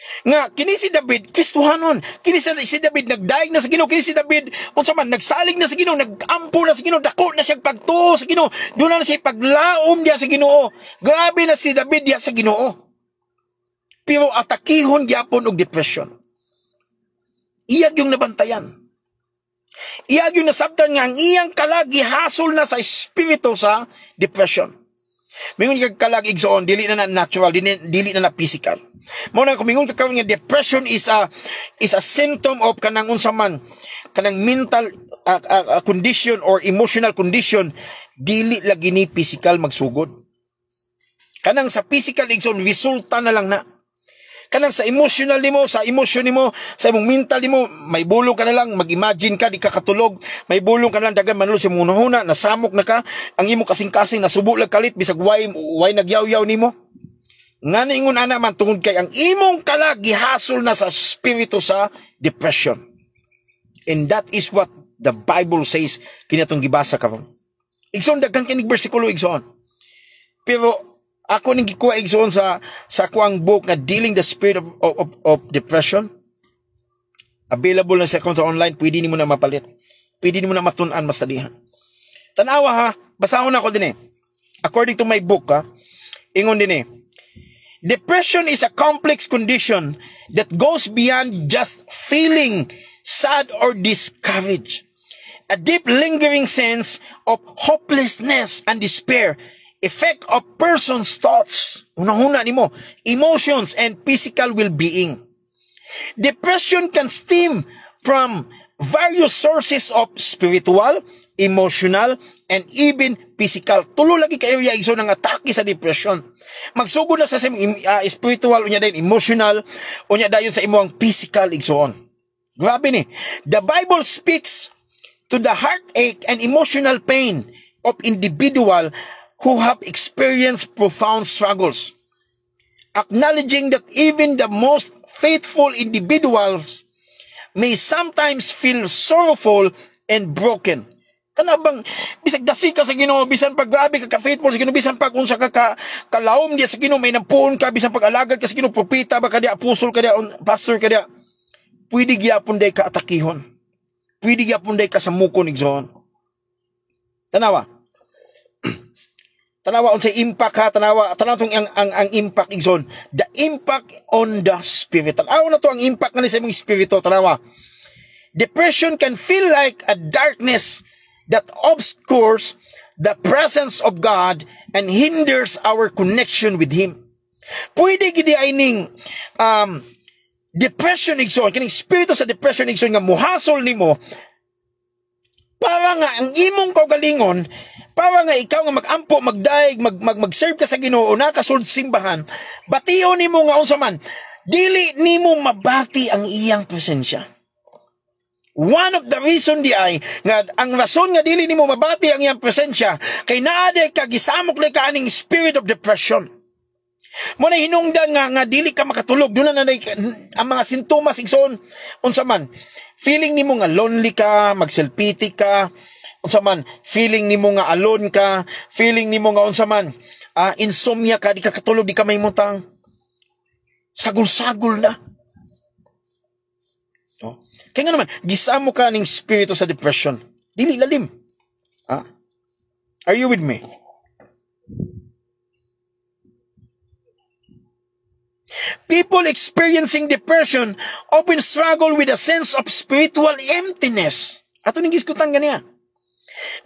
A: Nga, kini si David, Kristohanon. Kini si David, nagdaig na sa Ginoo. Kini si David, unsa man, nagsalig na sa Ginoo, nagampo na sa Ginoo, dako na siya pagtuo sa Ginoo. Doon na siya paglaom diya sa Ginoo. Grabe na si David diya sa Ginoo. Pero atakihon gyapon og depression. Iyag yung nabantayan. Iyag yung nasabtan nga ang iyang kalagi hasol na sa espiritu sa depression. Mingon kag kalag igsoon, dili na natural, dili na physical. Mao na kumingon ka nga depression is a symptom of kanang unsa man, kanang mental condition or emotional condition, dili lagi ni physical magsugod. Kanang sa physical igsoon resulta na lang na. Kanang sa emotional nimo, sa emotion nimo, sa imong mental nimo, may bulong ka na lang, mag-imagine ka, di ka katulog, may bulong ka na lang, dagan manulo si munahuna, nasamok na ka, ang imo kasing-kasing, nasubo lang kalit, bisag way nagyaw-yaw nimo. Nga niingon ana man tungod kay ang imong kalag gihasol na sa spirito sa depression. And that is what the Bible says kinatong gibasa karon. Igsoon daghan kinig bersikulo igsoon. Pero ako ning gikuha igsoon sa kuang book nga Dealing the Spirit of Depression. Available na sa online, pwede nimo na mapalit. Pwede nimo na matun-an mas tadihan. Tanawa ha, basahon ako din eh. According to my book ha, ingon din eh. Depression is a complex condition that goes beyond just feeling sad or discouraged. A deep lingering sense of hopelessness and despair affect a person's thoughts, unang-una nimo, emotions and physical well-being. Depression can stem from various sources of spiritual, emotional, and even physical. Tulo lagi ka area iso ng atake sa depression. Magsugod na sa spiritual, unya dayon emotional, unya dayon sa imong physical igsoon. Grabe ni. The Bible speaks to the heartache and emotional pain of individual who have experienced profound struggles, acknowledging that even the most faithful individuals may sometimes feel sorrowful and broken. Kana bang bisag dasi ka sa Ginoo, bisan pag grabe ka faithful sa Ginoo, bisan pag unsa ka kalawom diya sa Ginoo, may nampuon ka, bisan pag alagad ka sa Ginoo, propeta ba ka diya, apostol ka diya, pastor ka diya, pwede gyapon day ka atakihon. Pwede gyapon day ka sa mukon igsoon. Tanawa. Tanawa unsay impact ha, tanawa tong ang impact igsoon. The impact on the spirit. Tanawa na to ang impact nga sa imong espiritu, tanawa. Depression can feel like a darkness that obscures the presence of God and hinders our connection with Him. Pwede gidi ay ning depression igsoon, kining espiritu sa depression igsoon nga muhasol nimo para nga ang imong kaugalingon, para nga ikaw nga magampo, magdaig, mag-serve ka sa Ginoo, nakasud simbahan, bation nimo nga unsa man, dili nimo mabati ang iyang presensya. One of the reason di ay nga ang rason nga dili nimo mabati ang iyang presensya kay naa day ka gisamok lay ka aning spirit of depression. Mo na hinungdan nga dili ka makatulog, doon na ang mga sintomas igsoon unsa man. Feeling nimo nga lonely ka, magselpiti ka, unsa man, feeling nimo nga alone ka, feeling nimo nga unsa man, insomnia ka, di ka katulog, di ka may mutang. Sagol-sagol na. Kaya nga naman, gisamo ka ng spirito sa depression. Dili lalim. Are you with me? People experiencing depression often struggle with a sense of spiritual emptiness. Ato ning giskutan ganiya.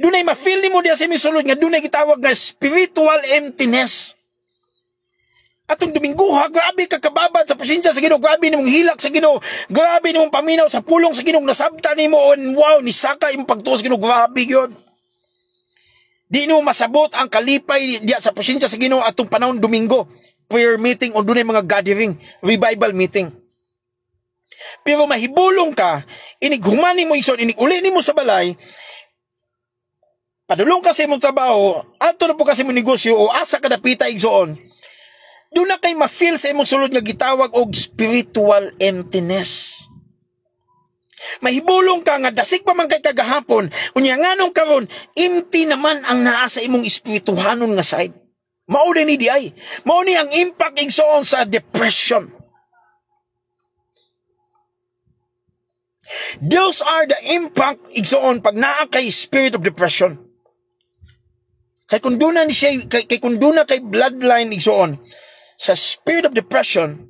A: Dunay ma-feel nimo diya sa misulod nga dunay gitawag nga spiritual emptiness. Atong Dominguha, grabe ka kababad sa presensya sa Ginoo, grabe nimong hilak sa Ginoo, grabe nimong paminaw sa pulong sa Ginoo, nasabta nimo, wow, nisaka imong pagtuo sa Ginoo, grabe yun. Di nimo masabot ang kalipay diya sa presensya sa Ginoo atong panahon Domingo, prayer meeting o dunay mga gathering, revival meeting. Pero mahibulong ka, inighuman mo igsoon, iniguli nimo sa balay, padulong ka sa imong trabaho, ato na po kasi mong negosyo o asa ka dapita igsoon, doon na kay ma-feel sa imong sulod nga gitawag og spiritual emptiness. Mahibulong ka nga dasig pa man kay kagahapon, unya nganong karon empty naman ang naa sa imong espirituhanon nga side. Mao ni di ay. Mao ni ang impact igsoon sa depression. Those are the impact igsoon pag naa kay spirit of depression. Kay kung doon na ni siya, kay kung doon na kay bloodline igsoon, sa spirit of depression,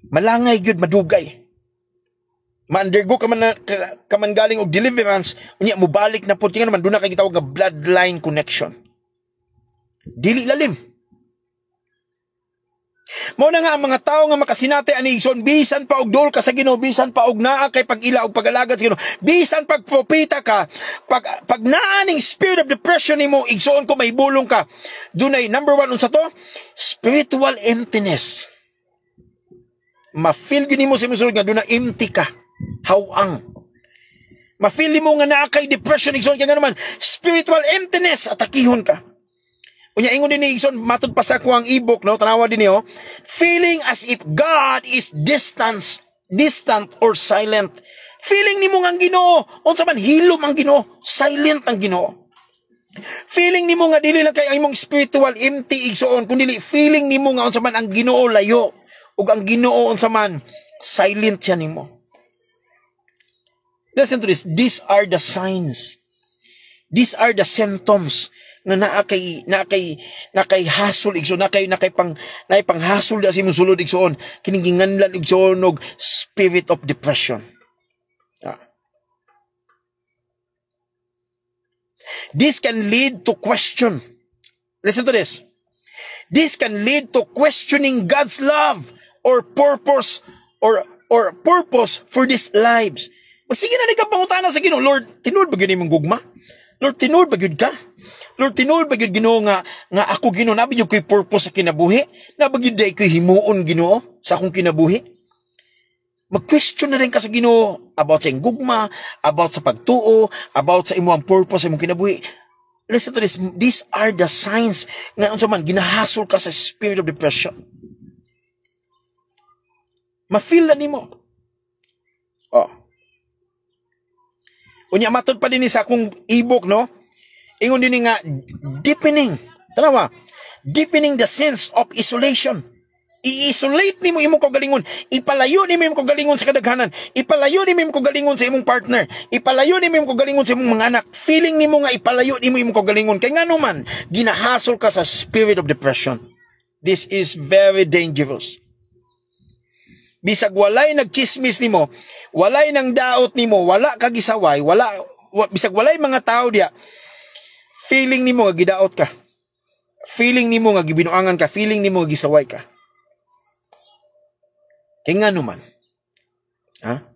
A: malangay gyud madugay. Ma-undergo ka man galing og deliverance, unya mubalik na pud tingan man doon na kay gitawag nga bloodline connection. Dili lalim. Mao na nga ang mga tawo nga makasinati ani igsoon, bisan pa og dol ka sa Ginoo, bisan pa og naa kay pag-ila og pag-alagad sa Ginoo, bisan pag propeta ka, pag naa ning spirit of depression nimo igsoon ko mahibulong ka, dunay number 1 unsa to? Spiritual emptiness. Ma-feel gyud nimo sa misulod nga dunay empty ka, hawang. Ma-feel nimo nga naa kay depression igsoon kay nga naman spiritual emptiness, atakihon ka. Unya ingon din ni Igsoon, matud pa sa kuang ebook, no, tanawa din niyo, feeling as if God is distant or silent. Feeling nimo nga ang Ginoo, unsa man hilom ang Ginoo, silent ang Ginoo. Feeling nimo nga dili lang kay imong spiritual empty Igsoon, kundi feeling nimo nga unsa man ang Ginoo layo ug ang Ginoo unsa man silent siya nimo. Listen to this, these are the signs. These are the symptoms nga nakay hasol Igsoon, nakay panghasol da si musulod Igsoon, kining ginganlan Igsoon og spirit of depression. This can lead to question. Listen to this. This can lead to questioning God's love or purpose purpose for these lives. Sige na ni ka pangutana sa Ginoo, Lord, tinuod ba gyud imong gugma? Lord, tinuod ba gyud ka? Lord, tinuod ba gyud Ginoo nga ako Ginoo nabi yung ko'y purpose sa kinabuhi? Nabi gyud day ko'y himuon Ginoo sa akong kinabuhi? Mag-question na rin ka sa Ginoo about sa iyong gugma, about sa pagtuo, about sa imong purpose sa imong kinabuhi. Listen to this. These are the signs nga unsa man ginahasol ka sa spirit of depression. Ma-feel na nimo. Unya matod pa din sa akong ebook, no? Ingon din nga deepening. Tanawa, deepening the sense of isolation. I-isolate nimo imong kagalingon, ipalayo nimo imong kagalingon sa kadaghanan, ipalayo nimo imong kagalingon sa imong partner, ipalayo nimo imong kagalingon sa imong mga anak. Feeling nimo nga ipalayo nimo imong kagalingon kay ngano man ginahasol ka sa spirit of depression. This is very dangerous. Bisag walay nagchismis nimo, walay nang daot nimo, wala ka gisaway, bisag walay mga tao diya, feeling nimo nga gidaot ka. Feeling nimo nga gibinuangan ka, feeling nimo nga gisaway ka. Kay ngano man.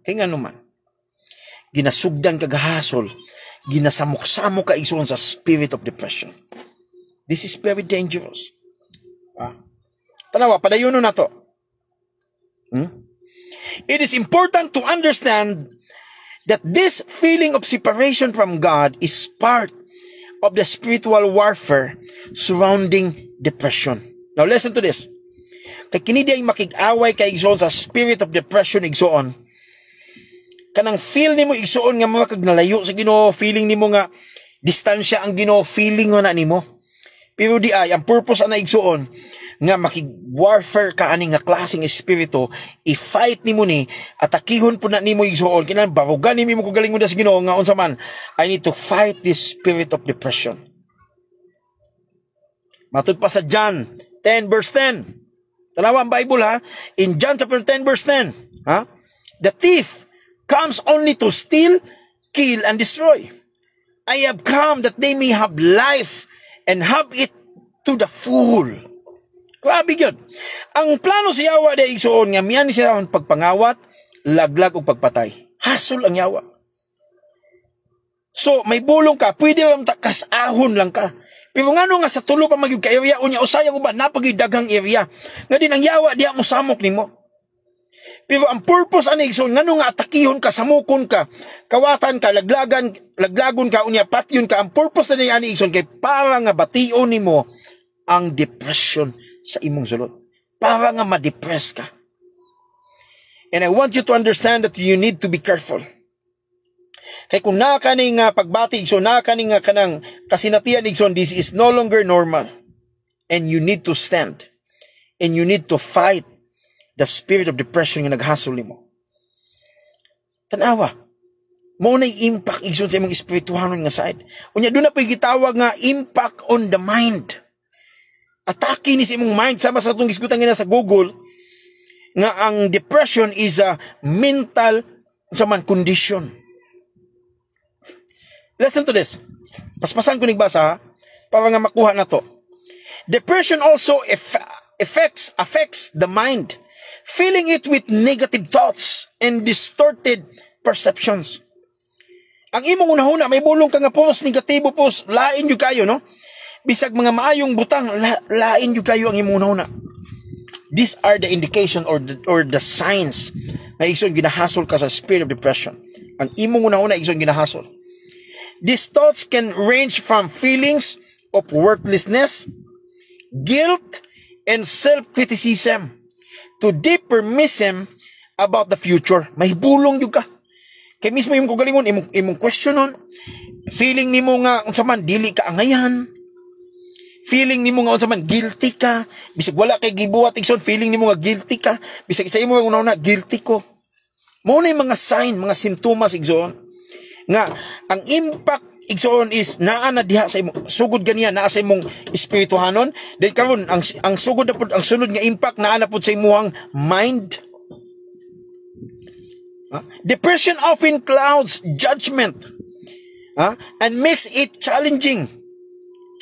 A: Kay ngano man. Ginasugdan ka gahasol, ginasamok-samok ka Igsoon sa spirit of depression. This is very dangerous. Tanawa, padayonon na to. It is important to understand that this feeling of separation from God is part of the spiritual warfare surrounding depression. Now listen to this. Kay kini diay makig-away kay Igsoon sa spirit of depression Igsoon. Kanang feel nimo Igsoon nga mga kagnalayo sa Ginoo, feeling nimo nga distansya ang Ginoo, feeling nga na nimo. Pero di ay ang purpose ana Igsoon nga makig-warfare ka ani nga klaseng espiritu, i-fight nimo ni, atakihon po na nimo Igsoon, kinahanglan barugan nimo kagalingon sa Ginoo nga unsa man, I need to fight this spirit of depression. Matud pa sa John 10 verse 10. Tanawa ang Bible in John chapter 10 verse 10. The thief comes only to steal, kill, and destroy. I have come that they may have life and have it to the full. Grabe yun. Ang plano sa Yawa day Igsoon nga miyan siya ang pagpangawat, laglag o pagpatay. Hasol ang Yawa. So, may bulong ka, pwede lang kasahon lang ka. Pero ngano nga sa tulo pa magyug ka area unya usayang uban napagid daghang area. Nga din ang Yawa diha mo samok nimo. Pero ang purpose ani Igsoon ngano nga atakihon ka, samukon ka, kawatan ka, laglagon ka unya patyon ka. Ang purpose na ni ani Igsoon kay para nga bation nimo ang depression sa imong sulod. Para nga ma-depress ka. And I want you to understand that you need to be careful. Kay kung nakaning pagbati Igsoon, nakaning kanang kasinatian Igsoon, this is no longer normal. And you need to stand. And you need to fight the spirit of depression nga naghasol nimo. Tanawa, mo na impact Igsoon sa imong espirituhanon nga side. Unya doon na po'y gitawag nga impact on the mind. Atake ni sa imong mind, sama sa itong gisgutan nga sa Google, nga ang depression is a mental condition. Listen to this. Paspasan ko nagbasa para nga makuha na to. Depression also affects the mind, filling it with negative thoughts and distorted perceptions. Ang imong unahuna, may bulong ka nga post, negatibo post, lain yung kayo, no? Bisag mga maayong butang, lain yung kayo ang imong unahuna. These are the indication or the signs na Igsoon ginahasol ka sa spirit of depression. Ang imong unahuna, Igsoon ginahasol. These thoughts can range from feelings of worthlessness, guilt, and self-criticism, to deep pessimism about the future. May bulong yung ka. Kaya mismo yung kugalingon, imong questionon, feeling nimo nga, unsa man, dili ka angayan, feeling nimo nga, unsa man, guilty ka, bisag wala kay gibuhat, igsoon, feeling nimo nga guilty ka, bisag isa imo nga una, guilty ko. Mao na yung mga sign, mga simptomas, igsoon, nga, ang impact, igsoon is, naa na diha sa imong, sugod ganiya, naa sa imong espirituhanon, then karon ang sugod na po, ang sunod nga impact, naa na po sa imong mind. Depression often clouds judgment and makes it challenging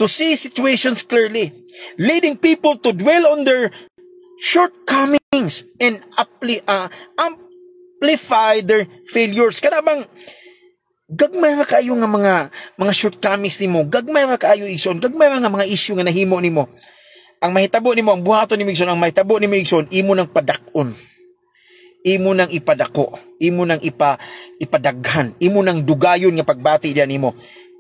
A: to see situations clearly, leading people to dwell on their shortcomings and amplify their failures. Kada bang gagmay nga kayo nga mga shortcomings nimo, gagmay nga kayo igsoon, gagmay nga mga issue nga nahimo nimo. Ang mahitabo nimo, ang buhaton nimo igsoon, ang mahitabo nimo igsoon, imo nang padakon. Imo nang ipadako, imo nang ipadaghan, imo nang dugayon nga pagbati diyan nimo.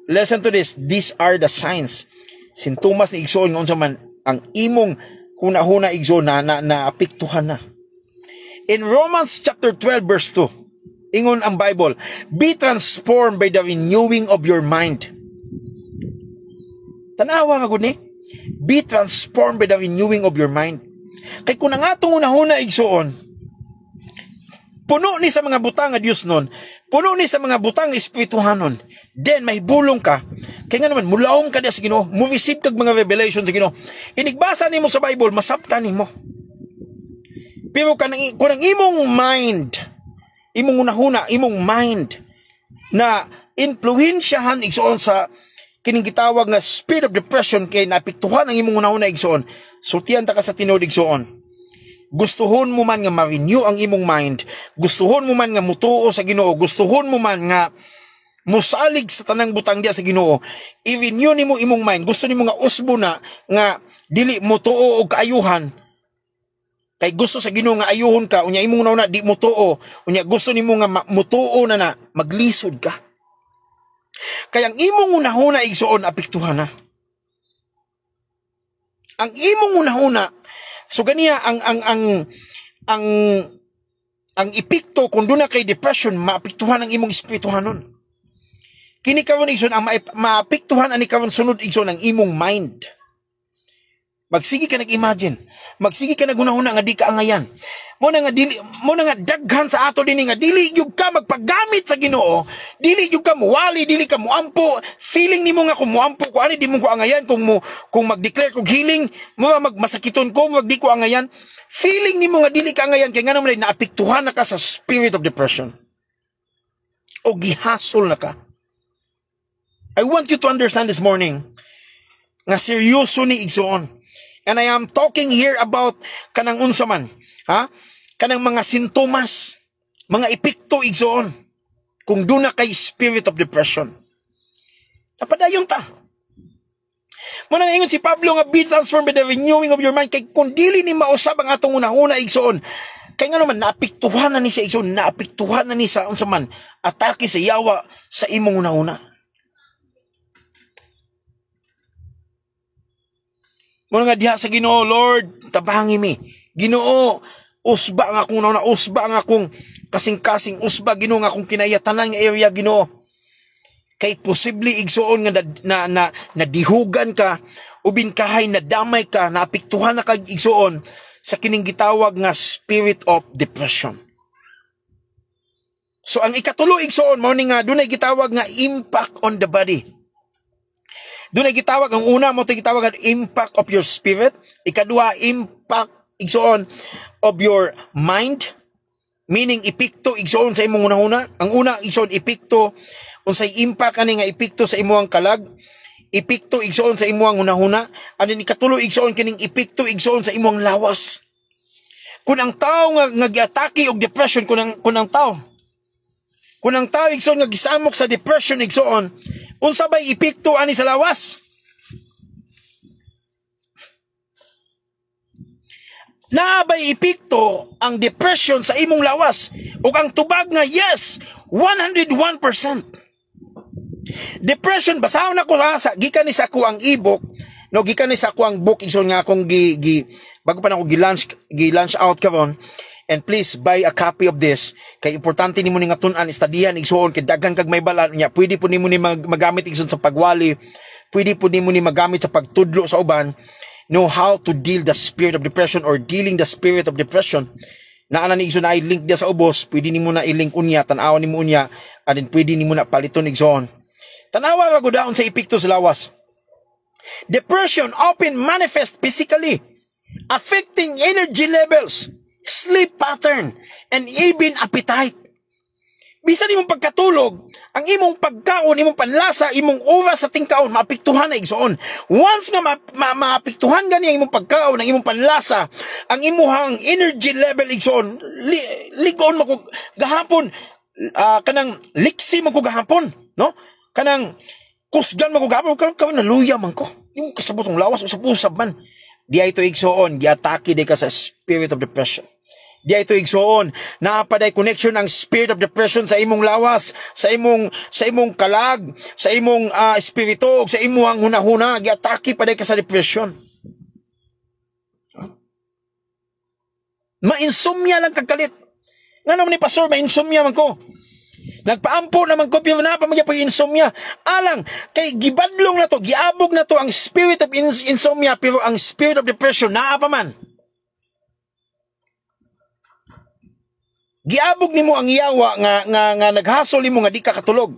A: Listen to this, these are the signs. Sintomas ni igsoon nga unsa man ang imong hunahuna igsoon na apektuhan na. In Romans chapter 12 verse 2, ingon ang Bible, be transformed by the renewing of your mind. Tanawa nga gud ni, be transformed by the renewing of your mind. Kay kun ang atong hunahuna igsoon, puno ni sa mga butang nga Dios nun, puno ni sa mga butang nga espirituhanon, then may bulong ka, kaya nga naman, mulawong ka diya sa Ginoo, mo-receive kag mga revelation sa Ginoo. Inigbasa nimo sa Bible, masabtan nimo. Pero kung ang imong mind, imong unahuna, imong mind, na influensyahan igsoon sa kining gitawag nga spirit of depression, kay napiktuhan ang imong unahuna igsoon, sultihan ta ka sa tinuod igsoon. Gustuhon mo man nga ma-renew ang imong mind, gustuhon mo man nga mutuo sa Ginoo, gustuhon mo man nga musalig sa tanang butang diya sa Ginoo, i-renew nimo imong mind, gusto nimo nga usbo na nga dili mutuo og kaayuhan, kay gusto sa Ginoo nga ayuhon ka, unya imong nauna di mutuo, unya gusto nimo nga mutuo na maglisod ka. Kaya ang imong unahuna igsoon apektuhan na. Ang imong unahuna, so ganiya ang epekto kung doon na kay depression, maapektuhan ang imong espirituhanon. Kini karon igsoon ang maapektuhan ani karon sunod igsoon ang imong mind. Magsige ka nag-imagine, magsige ka nagunahuna nga di ka angayan. Mo na nga daghan sa ato dinhi nga dili gyud ka magpagamit sa Ginoo, dili gyud ka muwali, dili ka muampo, feeling nimo nga kung muampo ko ani di mo ko angayan, kung mag-declare kog healing, mo masakiton ko, wag di ko angayan. Feeling nimo nga dili ka angayan kay ngano man naapektuhan na ka sa spirit of depression. O gihasol na ka. I want you to understand this morning nga seryoso ni igsoon. And I am talking here about kanang unsa man, kanang mga sintomas, mga epekto igsoon kung doon na kay spirit of depression. Napadayon ta. Muna ingon si Pablo nga be transformed by the renewing of your mind, kay kung dili ni mausab ang atong una-una igsoon, kay nga naman naapektuhan na ni sa igsoon, naapektuhan na ni sa unsa man atake sa yawa sa imong una-una. Muna nga diha sa Ginoo, Lord, tabangi mi. Ginoo, usba nga akong nauna, usba nga akong kasing-kasing, usba Ginoo nga akong kinayatanan nga area Ginoo. Kay posible igsoon nga na dihugan ka, ubin kahay na damay ka, naapektuhan na kag igsoon sa kining gitawag nga spirit of depression. So ang ikatulo igsoon mao ni nga dunay gitawag nga impact on the body. Doon ay gitawag, ang una mo ito gitawag ang impact of your spirit. Ikaduha, impact, igsoon, of your mind. Meaning, epekto, igsoon sa imong unahuna. Ang una, igsoon, epekto, unsay impact, ani nga epekto sa imong kalag. Epekto, igsoon sa imong unahuna. Ano ni katulo, igsoon, kining epekto, igsoon sa imong lawas. Kung ang tao nga giatake og depression, kung ang tao igsoon nga gisamok sa depression, igsoon, unsa bay epekto ani sa lawas? Naabay epekto ang depression sa imong lawas ug ang tubag nga yes, 101%. Depression, basahon ako sa gikan ni sa ko ang ibok No, gikan ni sa akong book igsoon nga akong bago pa na ako gi-lunch out karon. And please buy a copy of this. Kay importante nimo ni nga tun-an istadihan igsoon kay daghan kag may bala niya. Pwede po nimo ni magamit igsoon sa pagwali. Pwede po nimo ni magamit sa pagtudlo sa uban. Know how to deal the spirit of depression or dealing the spirit of depression. Na ana ni igsoon na i-link dia sa ubos, pwede nimo na i-link unya, tan-aw nimo unya, and then pwede nimo na paliton igsoon. Tanawa ra gud daon sa epekto sa lawas. Depression often manifests physically, affecting energy levels, sleep pattern, and even appetite. Bisan imong pagkatulog, ang imong pagkaon, imong panlasa, imong oras sa tingkaon, maapektuhan na igsoon. Once nga maapektuhan gani ang imong pagkaon, ang imong panlasa, ang imong energy level igsoon, ligon mo ko gahapon, kanang liksi mo ko gahapon, no? Kanang kusgan mo ko gahapon, kanang naluya man ko. Yung kasabotong lawas, usap-usap man. Diya ito igsoon, giatake di ka sa spirit of depression. Diya ito igsoon, napaday connection ang spirit of depression sa imong lawas, sa imong kalag, sa imong espiritu, sa imong hunahuna, giatake paday ka sa depression. Ma-insomnia lang kagkalit. Nga naman ni Pastor, ma-insomnia man ko. Nagpaampo naman ko, pero napamagya pa insomnia. Alang, kay gibadlong na to, giabog na to ang spirit of insomnia, pero ang spirit of depression, naapa man. Giabog nimo ang yawa nga naghasol nimo nga di ka katulog.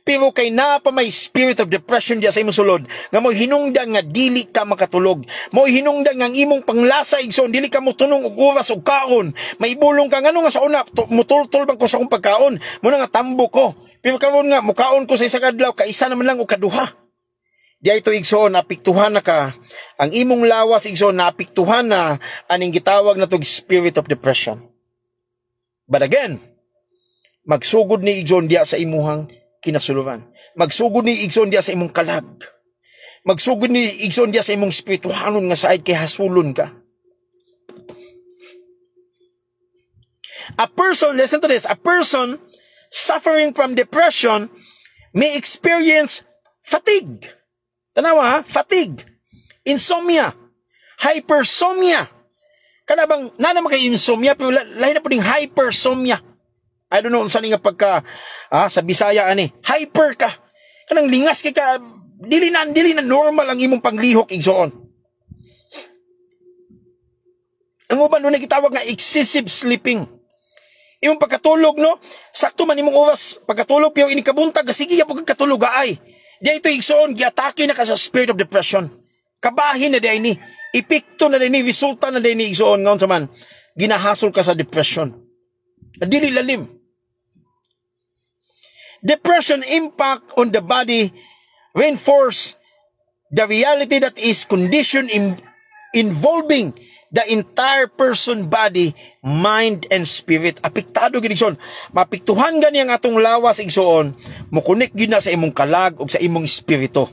A: Pero kay na pa may spirit of depression diya sa imong sulod, nga mo hinungdan nga dili ka makatulog. Mo hinungdan nga ang imong panglasa igsoon, dili ka mo tunong og oras og kaon. Maibulong ka ngano nga sa una mutultol bang ko sa akong pagkaon, mo na nga tambo ko. Pero karon nga mukaon ko sa isa ka adlaw, kaisa naman lang o kaduha. Diya ito igsoon, napiktuhan na ka. Ang imong lawas igsoon, napiktuhan na aning gitawag na tog spirit of depression. But again, magsugod ni igsoon diya sa imuhang kinasuluran. Magsugod ni igsoon diya sa imong kalag. Magsugod ni igsoon diya sa imong spirituhanon nga side kay hasulon ka. A person, listen to this, a person suffering from depression may experience fatigue. Tanawa ha? Fatigue. Insomnia. Hypersomnia. Kana bang, naman kay insomnia, pero lahi na po ding hypersomnia. I don't know, saan nga pagka, sa Bisaya ani, hyper ka. Kanang lingas ka, dili na normal ang imong panglihok igsoon. Ang uban doon nagitawag nga excessive sleeping. Imong pagkatulog, no? Sakto man imong oras, pagkatulog, pero inikabuntag, sige ya pagkatulog ay. Diya ito igsoon, giatake na ka sa spirit of depression. Kabahin na diya ini. Epekto na diya ini, resulta na diya ini igsoon. Ngayon saman, ginahasol ka sa depression. Dili lalim. Depression impact on the body reinforce the reality that is condition involving the entire person, body, mind, and spirit. Apektado gid igsoon. Mapiktuhan gani ang atong lawas igsoon, mo connect gid na sa imong kalag ug sa imong espiritu.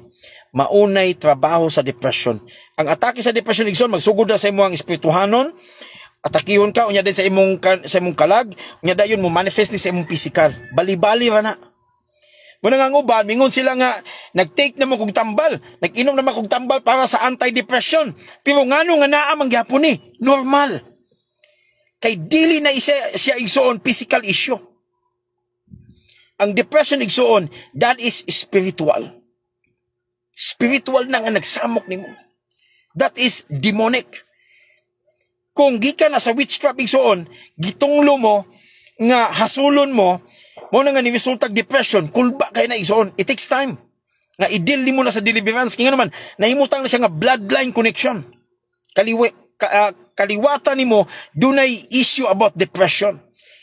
A: Maunay trabaho sa depression. Ang atake sa depression igsoon magsugod na sa imong espirituhanon. Atakihon ka unya din sa imong kalag, unya dayon mo manifest ni sa imong physical. Bali-bali ra na. Muna nga uban, mingon sila nga, nag-take naman kong tambal, nag-inom naman kong tambal para sa anti-depression. Pero ngano nga naamang gyapon ni, normal. Kay dili na siya igsoon physical issue. Ang depression igsoon, that is spiritual. Spiritual na nga nagsamok nimo. That is demonic. Kung gikan na sa witchcraft igsoon, gitunglo mo, nga hasulon mo na nga ni resultag depression, kulba kay na igsoon. It takes time. Nga i-deal mo na sa deliverance. Kaya naman, nahimutang na siya nga bloodline connection. Kaliwatan ni mo, dunay issue about depression.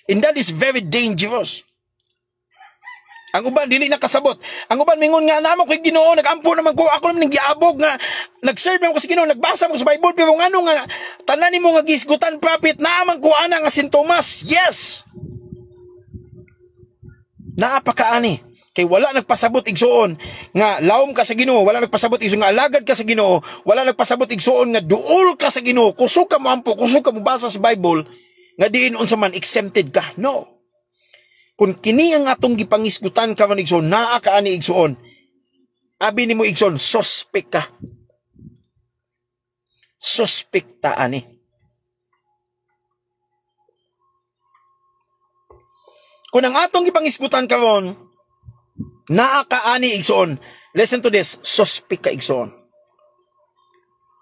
A: And that is very dangerous. Ang uban, dili nakasabot. Ang uban, mingon nga naman ko'y Ginoo, nag-ampo naman ko, ako naman nag-iabog nga, nag-serve naman ko sa Ginoo, nagbasa mo sa Bible, pero nga nga, tanan mo nga gisgutan prophet, naaman ko ana nga sintomas. Yes! Naapakaani. Kay wala nagpasabot igsoon nga lawom ka sa Ginoo, wala nagpasabot igsoon nga alagad ka sa Ginoo, wala nagpasabot igsoon nga duol ka sa Ginoo, kusog ka mo ampo, kusog ka mo basa sa Bible, nga diin unsa man exempted ka. No. Kung kini ang atong gipangisgutan karon igsoon, naa ka ani igsoon. Abi nimo igsoon, suspect ka. suspekta ani. Kung ang atong ipangisgutan karon, naa ka ani igsoon, listen to this, suspect ka igsoon.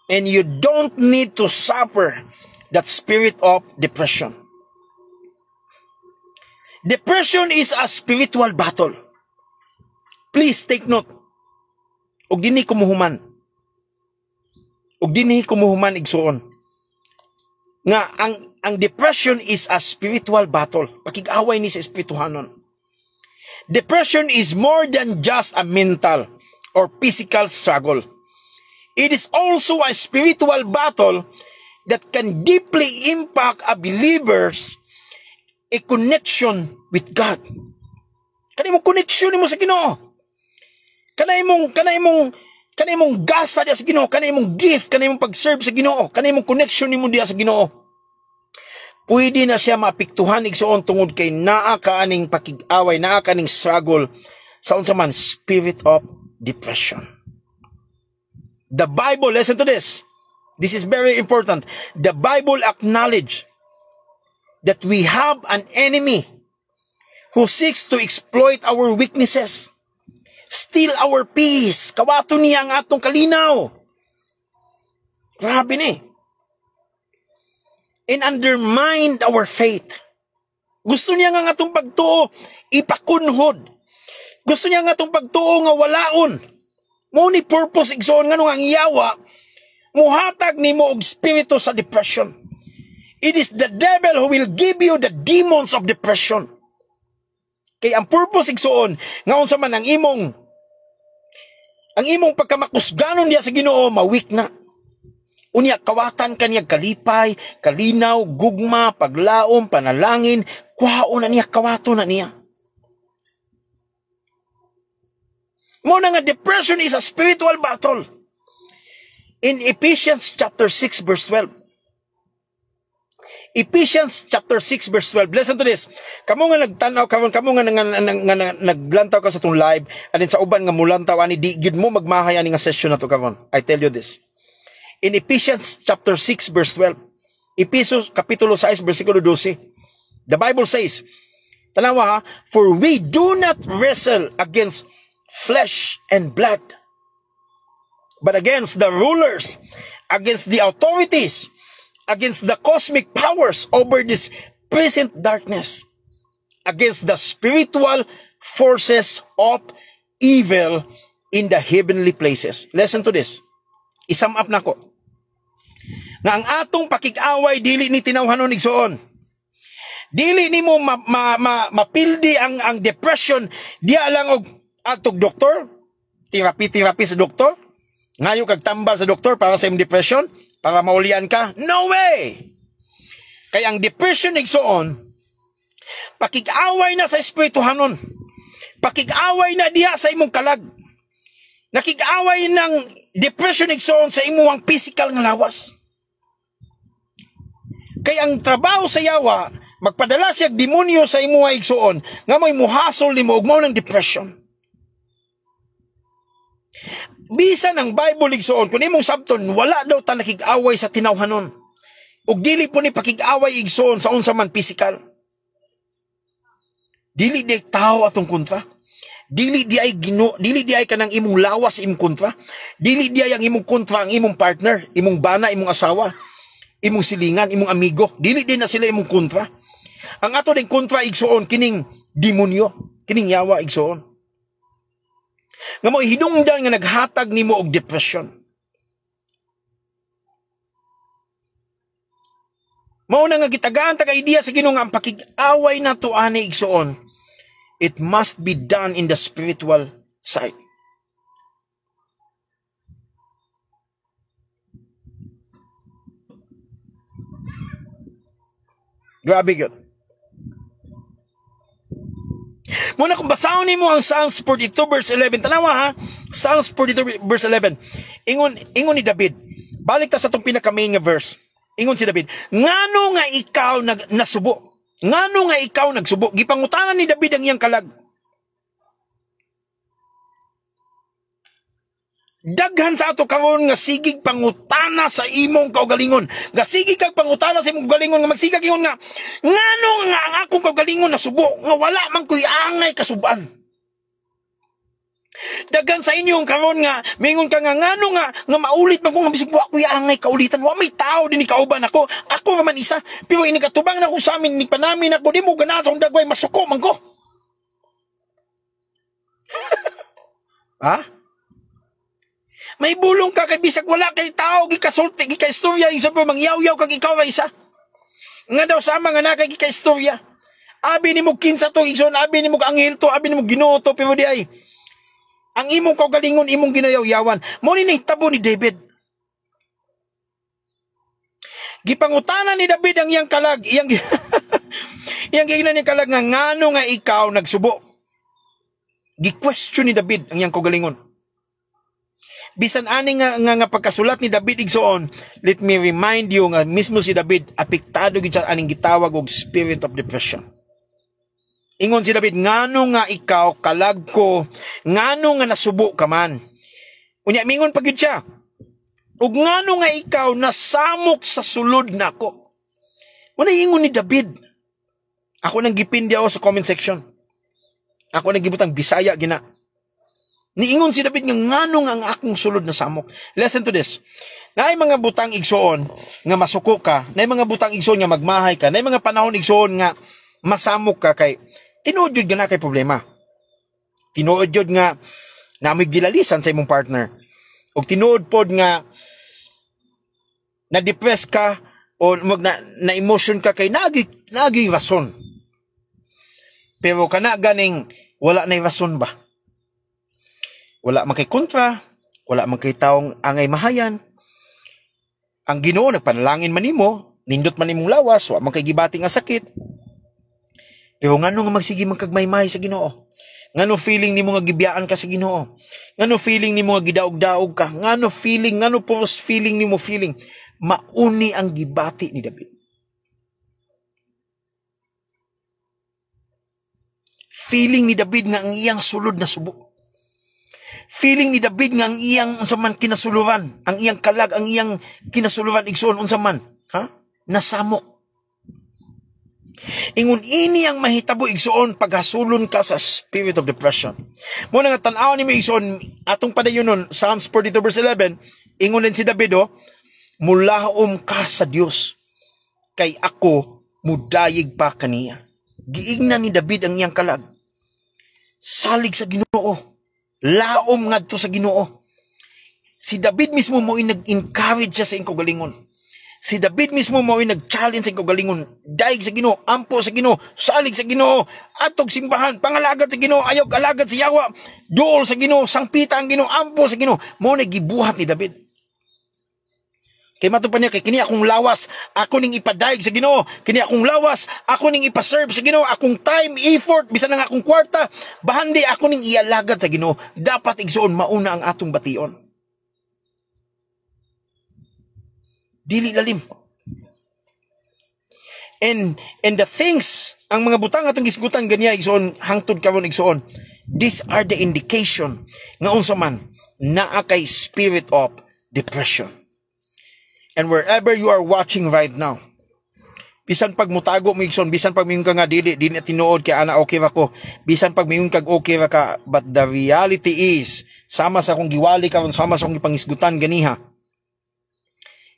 A: And you don't need to suffer that spirit of depression. Depression is a spiritual battle. Please take note. Og dinhi kumuhuman. Og dinhi kumuhuman igsoon. Nga ang depression is a spiritual battle. Pakig-away ni sa espirituhanon. Depression is more than just a mental or physical struggle. It is also a spiritual battle that can deeply impact a believer's a connection with God. Kanay mong connection mo sa Ginoo. Kanay mong gasa diya sa Ginoo, kanay mong gift, kanay mong pag-serve sa Ginoo, kanay mong connection nimo diya sa Ginoo. Pwede na siya maapektuhan igsoon tungod kay naa kaaning pakig-away, naa kaaning struggle sa unsa man spirit of depression. The Bible, listen to this. This is very important. The Bible acknowledge that we have an enemy who seeks to exploit our weaknesses, steal our peace, kawato niya ang atong kalinaw. Grabe ni. And undermine our faith. Gusto niya nga atong pagtuo ipakunhod. Gusto niya nga atong pagtuo nga walaon. Mo ni purpose igsoon nga ang iyawa, muhatag nimo og spirito sa depression. It is the devil who will give you the demons of depression. Kay ang purpose igsoon nga unsa man ang imong pagkamakusganon diya sa Ginoo ma-weak na. Unya kawatan kaniya kalipay, kalinaw, gugma, paglaom, panalangin, kuhaon na niya, kawato na niya. Mo na nga depression is a spiritual battle. In Ephesians chapter 6 verse 12. Ephesians chapter 6 verse 12. Listen to this. Kamo nga nagtanaw karon, kamo nga naglantaw ka sa tong live, anin sa uban nga mulantaw ani di gid mo magmahay ani nga session na to karon. I tell you this. In Ephesians chapter 6 verse 12. Ephesians kapitulo 6 bersikulo 12. The Bible says, tanawa ha, for we do not wrestle against flesh and blood, but against the rulers, against the authorities, against the cosmic powers over this present darkness, against the spiritual forces of evil in the heavenly places. Listen to this. Isum up na ko. Nga ang atong pakig-away dili ni tinawhanon igsoon. Dili nimo mapildi ang depression diya lang og atog doktor, therapy sa doktor. Ngayo kag tambal sa doktor para sa imong depression, para maulian ka. No way! Kaya ang depression igsoon, pakig-away na sa espirituhanon. Pakig-away na diha sa imong kalag. Nakig-away ng depression igsoon sa imong physical nga lawas. Kaya ang trabaho sa yawa, magpadala siya demonyo sa imong igsoon, nga mo'y muhasol nimo og mao ng depression. Bisan ang Bible igsoon, kung imong sabton, wala daw ta nakig-away sa tinawhanon. Ug dili po ni pakig-away igsoon sa unsa man physical. Dili di tao atong kontra. Dili di ay kanang imong lawas imong kontra. Dili di ay ang imong kontra ang imong partner, imong bana, imong asawa, imong silingan, imong amigo. Dili din na sila imong kontra. Ang ato ding kontra igsoon kining demonyo, kining yawa igsoon. Nga mo hinungdan nga naghatag nimo og depression. Mao na nga gitagaan ta ka idea sa Ginoo nga ang pakig-away nato ani igsoon, it must be done in the spiritual side. Grabe yun. Muna kung basahon nimo ang Psalms 42 verse 11, tanawa ha, Psalms 42 verse 11. Ingon ni David. Balik ta sa tong pinaka-main nga verse. Ingon si David, ngano nga ikaw nasubo? Ngano nga ikaw nagsubo? Gipangutangan ni David ang iyang kalag. Daghan sa ato karon nga sigig pangutana sa imong kaugalingon. Nga sigig kag pangutana sa imong kaugalingon nga magsigag ingon nga ngano nga ang akong kaugalingon nasubo nga wala man koy angay kasuban. Daghan sa inyo karon nga mingon ka nga ngano nga maulit man ko nga bisig wa koy angay kaulitan. Wa may tao dinhi kauban ako. Ako nga man isa. Pero ini katubang na ko sa amin ni panamin ako di mo ganaha sa dagway masuko man ko. Ha? May bulong ka kay bisag wala kay tao gikasulti gikaistorya isa pa mangyaw-yaw kag ikaw ra isa. Nga daw sama nga na kay gikaistorya. Abi nimo kinsa to igsoon, abi nimo anghel to, abi nimo Ginoo to pero di ay. Ang imong kaugalingon imong ginayaw-yawan. Mo ni nahitabo ni David. Gipangutana ni David ang iyang kalag, iyang gignan ni kalag nga ngano nga ikaw nagsubo. Gi-question ni David ang iyang kaugalingon. Bisan ani nga pagkasulat ni David igsoon, let me remind you nga mismo si David apektado gid sa aning gitawag og spirit of depression. Ingon si David, ngano nga ikaw kalag ko, ngano nga nasubo ka man. Unya mingon pa gyud siya. Ug ngano nga ikaw nasamok sa sulod nako. Una ingon ni David. Ako nang gipindi ako sa comment section. Ako nang gibutang Bisaya gina. Niingon si David nga ngano nga ang akong sulod na samok. Listen to this. Naay mga butang igsoon nga masuko ka, naay mga butang igsoon nga magmahay ka, naay mga panahon igsoon nga masamok ka kay tinuod jud na kay problema. Tinuod jud nga namoy gilalisan sa imong partner. Og tinuod pod nga na-depress ka o na emotion ka kay nagi rason. Pero kana ganing wala na rason ba? Wala man kay kontra, wala man kay taong angay mahayan. Ang Ginoo nagpanalangin man nimo, nindot man nimong lawas, wa man kay gibati nga sakit. Pero ngano nga magsige man kagmaymay sa Ginoo? Ngano feeling nimo nga gibiyaan ka sa Ginoo? Ngano feeling nimo nga gidaog-daog ka? Ngano feeling, ngano post feeling nimo feeling? Mauni ang gibati ni David. Feeling ni David nga ang iyang sulod na subo. Feeling ni David nga ang iyang unsaman kinasuluran, ang iyang kalag, ang iyang kinasuluran igsoon unsaman, ha? Nasamok. Ingon ini ang mahitabo igsoon paghasulon ka sa spirit of depression. Mo nga tan-aw ni igsoon atong padayonon Psalms 42 verse 11, ingon din si David mulaom ka sa Dios kay ako mudayig pa kaniya. Giignan ni David ang iyang kalag. Salig sa Ginoo. Laom ngadto sa Ginoo. Si David mismo mo nag-encourage siya sa iyang kaugalingon. Si David mismo mo nag-challenge sa iyang kaugalingon. Daig sa Ginoo, ampo sa Ginoo, salig sa Ginoo, atog simbahan, pangalagad sa Ginoo, ayog alagad sa Yawa, duol sa Ginoo, sangpita ang Ginoo, ampo sa Ginoo. Mo nagibuhat ni David. Kay matupan niya, kay kini akong lawas, ako ning ipadaig sa Ginoo. Kini akong lawas, ako ning ipaserve sa Ginoo. Akong time, effort, bisan nga akong kwarta, bahandi ako ning ialagad sa Ginoo. Dapat igsoon mauna ang atong bation. Dili lalim. And the things, ang mga butang atong gisgutan ganiya igsoon, hangtod karon igsoon. These are the indication nga unsa man naa kay spirit of depression. And wherever you are watching right now, bisan pag mutago mo igsoon, bisan pag mingon ka nga dili na tinuod kay ana okay ra ko, bisan pag mingon kag okay ra ka, but the reality is sama sa akong giwali karon, sama sa akong gipangisgutan ganiha,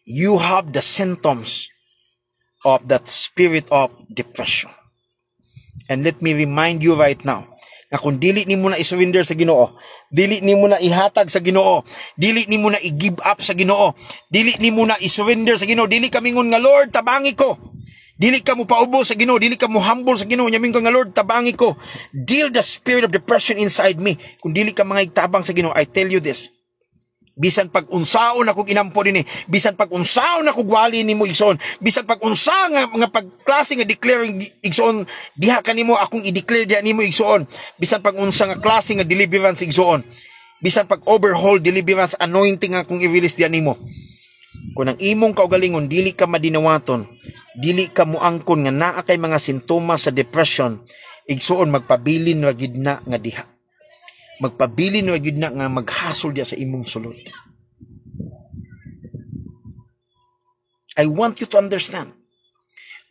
A: you have the symptoms of that spirit of depression. And let me remind you right now, na kung dili nimo na i-surrender sa Ginoo, dili nimo na ihatag sa Ginoo, dili nimo na i-give up sa Ginoo, dili nimo na i-surrender sa Ginoo, dili ka mingon nga Lord tabangi ko, dili ka mo paubo sa Ginoo, dili ka mo humble sa Ginoo, nyamin ka nga Lord tabangi ko, deal the spirit of depression inside me. Kung dili ka mga igtabang sa Ginoo, I tell you this, bisan pag unsaon ako ginampo dinhi, bisan pag unsaon ako gwali nimo igsoon, bisan pag unsa nga pagklase nga declaring igsoon diha kanimo akong i-declare diha nimo igsoon, bisan pag unsa nga klase nga deliverance igsoon, bisan pag overhaul deliverance anointing nga akong i-release diha nimo, kung ang imong kaugalingon dili ka madinawaton, dili ka moangkon nga naa kay mga sintomas sa depression igsoon, magpabilin ra gid na nga diha. magpabilin na gyud na nga maghasol dia sa imong sulod. I want you to understand.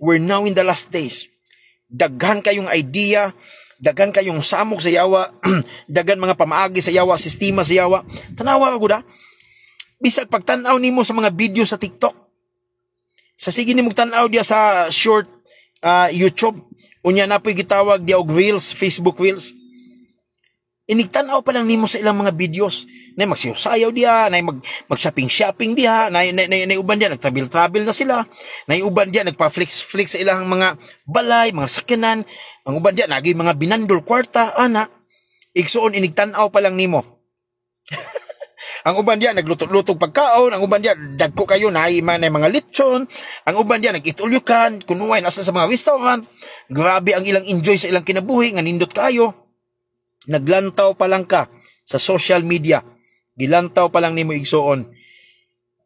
A: We're now in the last days. Daghan kayong idea, daghan kayong samok sa yawa, daghan mga pamaagi sa yawa, sistema sa yawa. Tanawa ka guda. Bisag pagtanaw nimo sa mga video sa TikTok. Sa sige nimo tanaw dia sa short YouTube, unya na po'y gitawag dia og Reels, Facebook Reels. Inigtanaw pa lang nimo sa ilang mga videos. Nay magsayaw dia, nay mag-shopping dia, nay uban dia nagtravel na sila. Nay uban dia nagpa-flex sa ilang mga balay, mga sakyanan. Ang uban dia nagay mga binandol kwarta ana. Igsuon inigtanaw pa lang nimo. Ang uban dia nagluto-lutog pagkaon, ang uban dia dagko kayo nay mga lechon, ang uban dia nagitulyukan, kunuway nasa sa mga restaurant. Grabe ang ilang enjoy sa ilang kinabuhi nga nindot kayo. Naglantaw pa lang ka sa social media. Gilantaw pa lang nimo igsuon.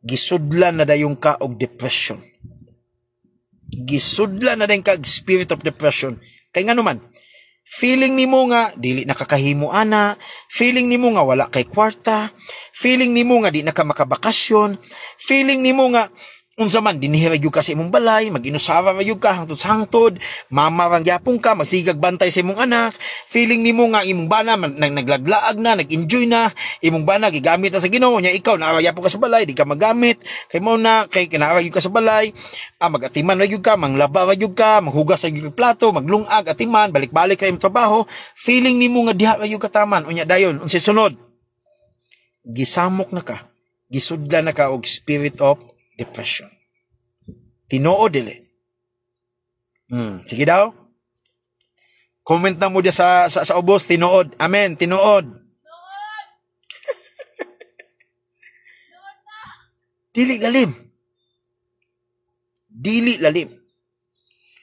A: Gisudlan na dayong ka og depression. Gisudlan na dayong ka og spirit of depression. Kay ngano man, feeling nimo nga dili nakakahimo ana, feeling nimo nga wala kay kwarta, feeling nimo nga di na ka makabakasyon, feeling nimo nga unsa man dinihira gyud ka sa imong balay, mag-inusara ra gyud ka hangtod-hangtod, mamarang gyapon ka, masigag bantay sa imong anak, feeling nimo nga imong bana naglaglaag na, nag-enjoy na, imong bana gigamit na sa Ginoo nya ikaw naara gyapon ka sa balay, di ka magamit, kay mo na kay kinaara gyud ka sa balay, magatiman ra gyud ka, manglaba ra gyud ka, maghugas ra gyud ka plato, maglungag, atiman, balik-balik ka imong trabaho, feeling nimo nga diha ra gyud ka taman, unya dayon, unsay sunod? Gisamok na ka, gisudlan na ka og spirit of depression. Tinuod dili. Sige daw. Comment na mo dia sa ubos, tinuod. Amen, tinuod. Dili lalim. Dili lalim.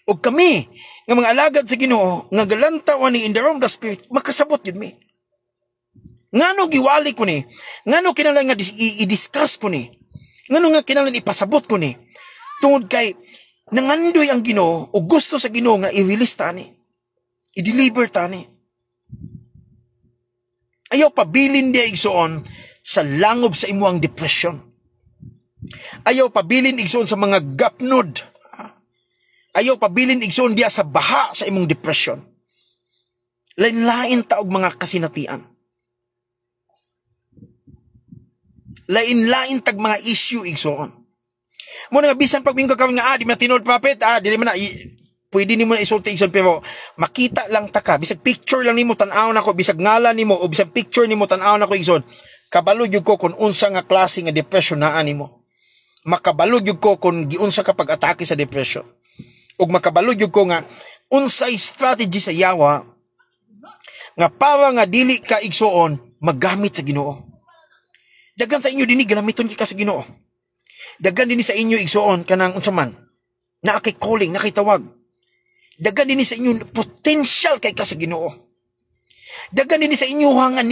A: Og kami, nga mga alagad sa Ginoo, nga galantawan ni in the realm of the spirit, makasabot yun mi. Ngano giwali ko ni? Ngano kinahanglan nga i-discuss ko ni? Ngano nga kinahanglan ipasabot ko ni? Tungod kay nangandoy ang Ginoo o gusto sa Ginoo nga i-release tani. I-deliver tani. Ayaw pabilin dia igsoon sa langob sa imuang depression. Ayaw pabilin igsoon sa mga gapnod. Ayaw pabilin igsoon dia sa baha sa imong depression. Lain-lain taog mga kasinatian. Lain-lain tag mga issue igsoon. Muna nga bisan pag minggo ka nga di man tinod prophet, dili man na pwede nimo na isulti igsoon pero makita lang ta ka, bisag picture lang nimo tan-aw nako, bisag ngalan nimo o bisag picture nimo tan-aw nako igsoon. Kabalo jud ko kung unsa nga klase nga depression naa nimo. Makabalo jud ko kung giunsa ka pag-atake sa depression. Ug makabalo jud ko nga unsay strategy sa yawa nga para nga dili ka igsoon maggamit sa Ginoo. Dagan sa inyo dinhi galamiton ka sa Ginoo. Dagan dinhi sa inyo igsoon kanang unsa man na kay calling, na kay tawag. Dagan dinhi sa inyo potential kay ka sa Ginoo. Dagan dinhi sa inyo nga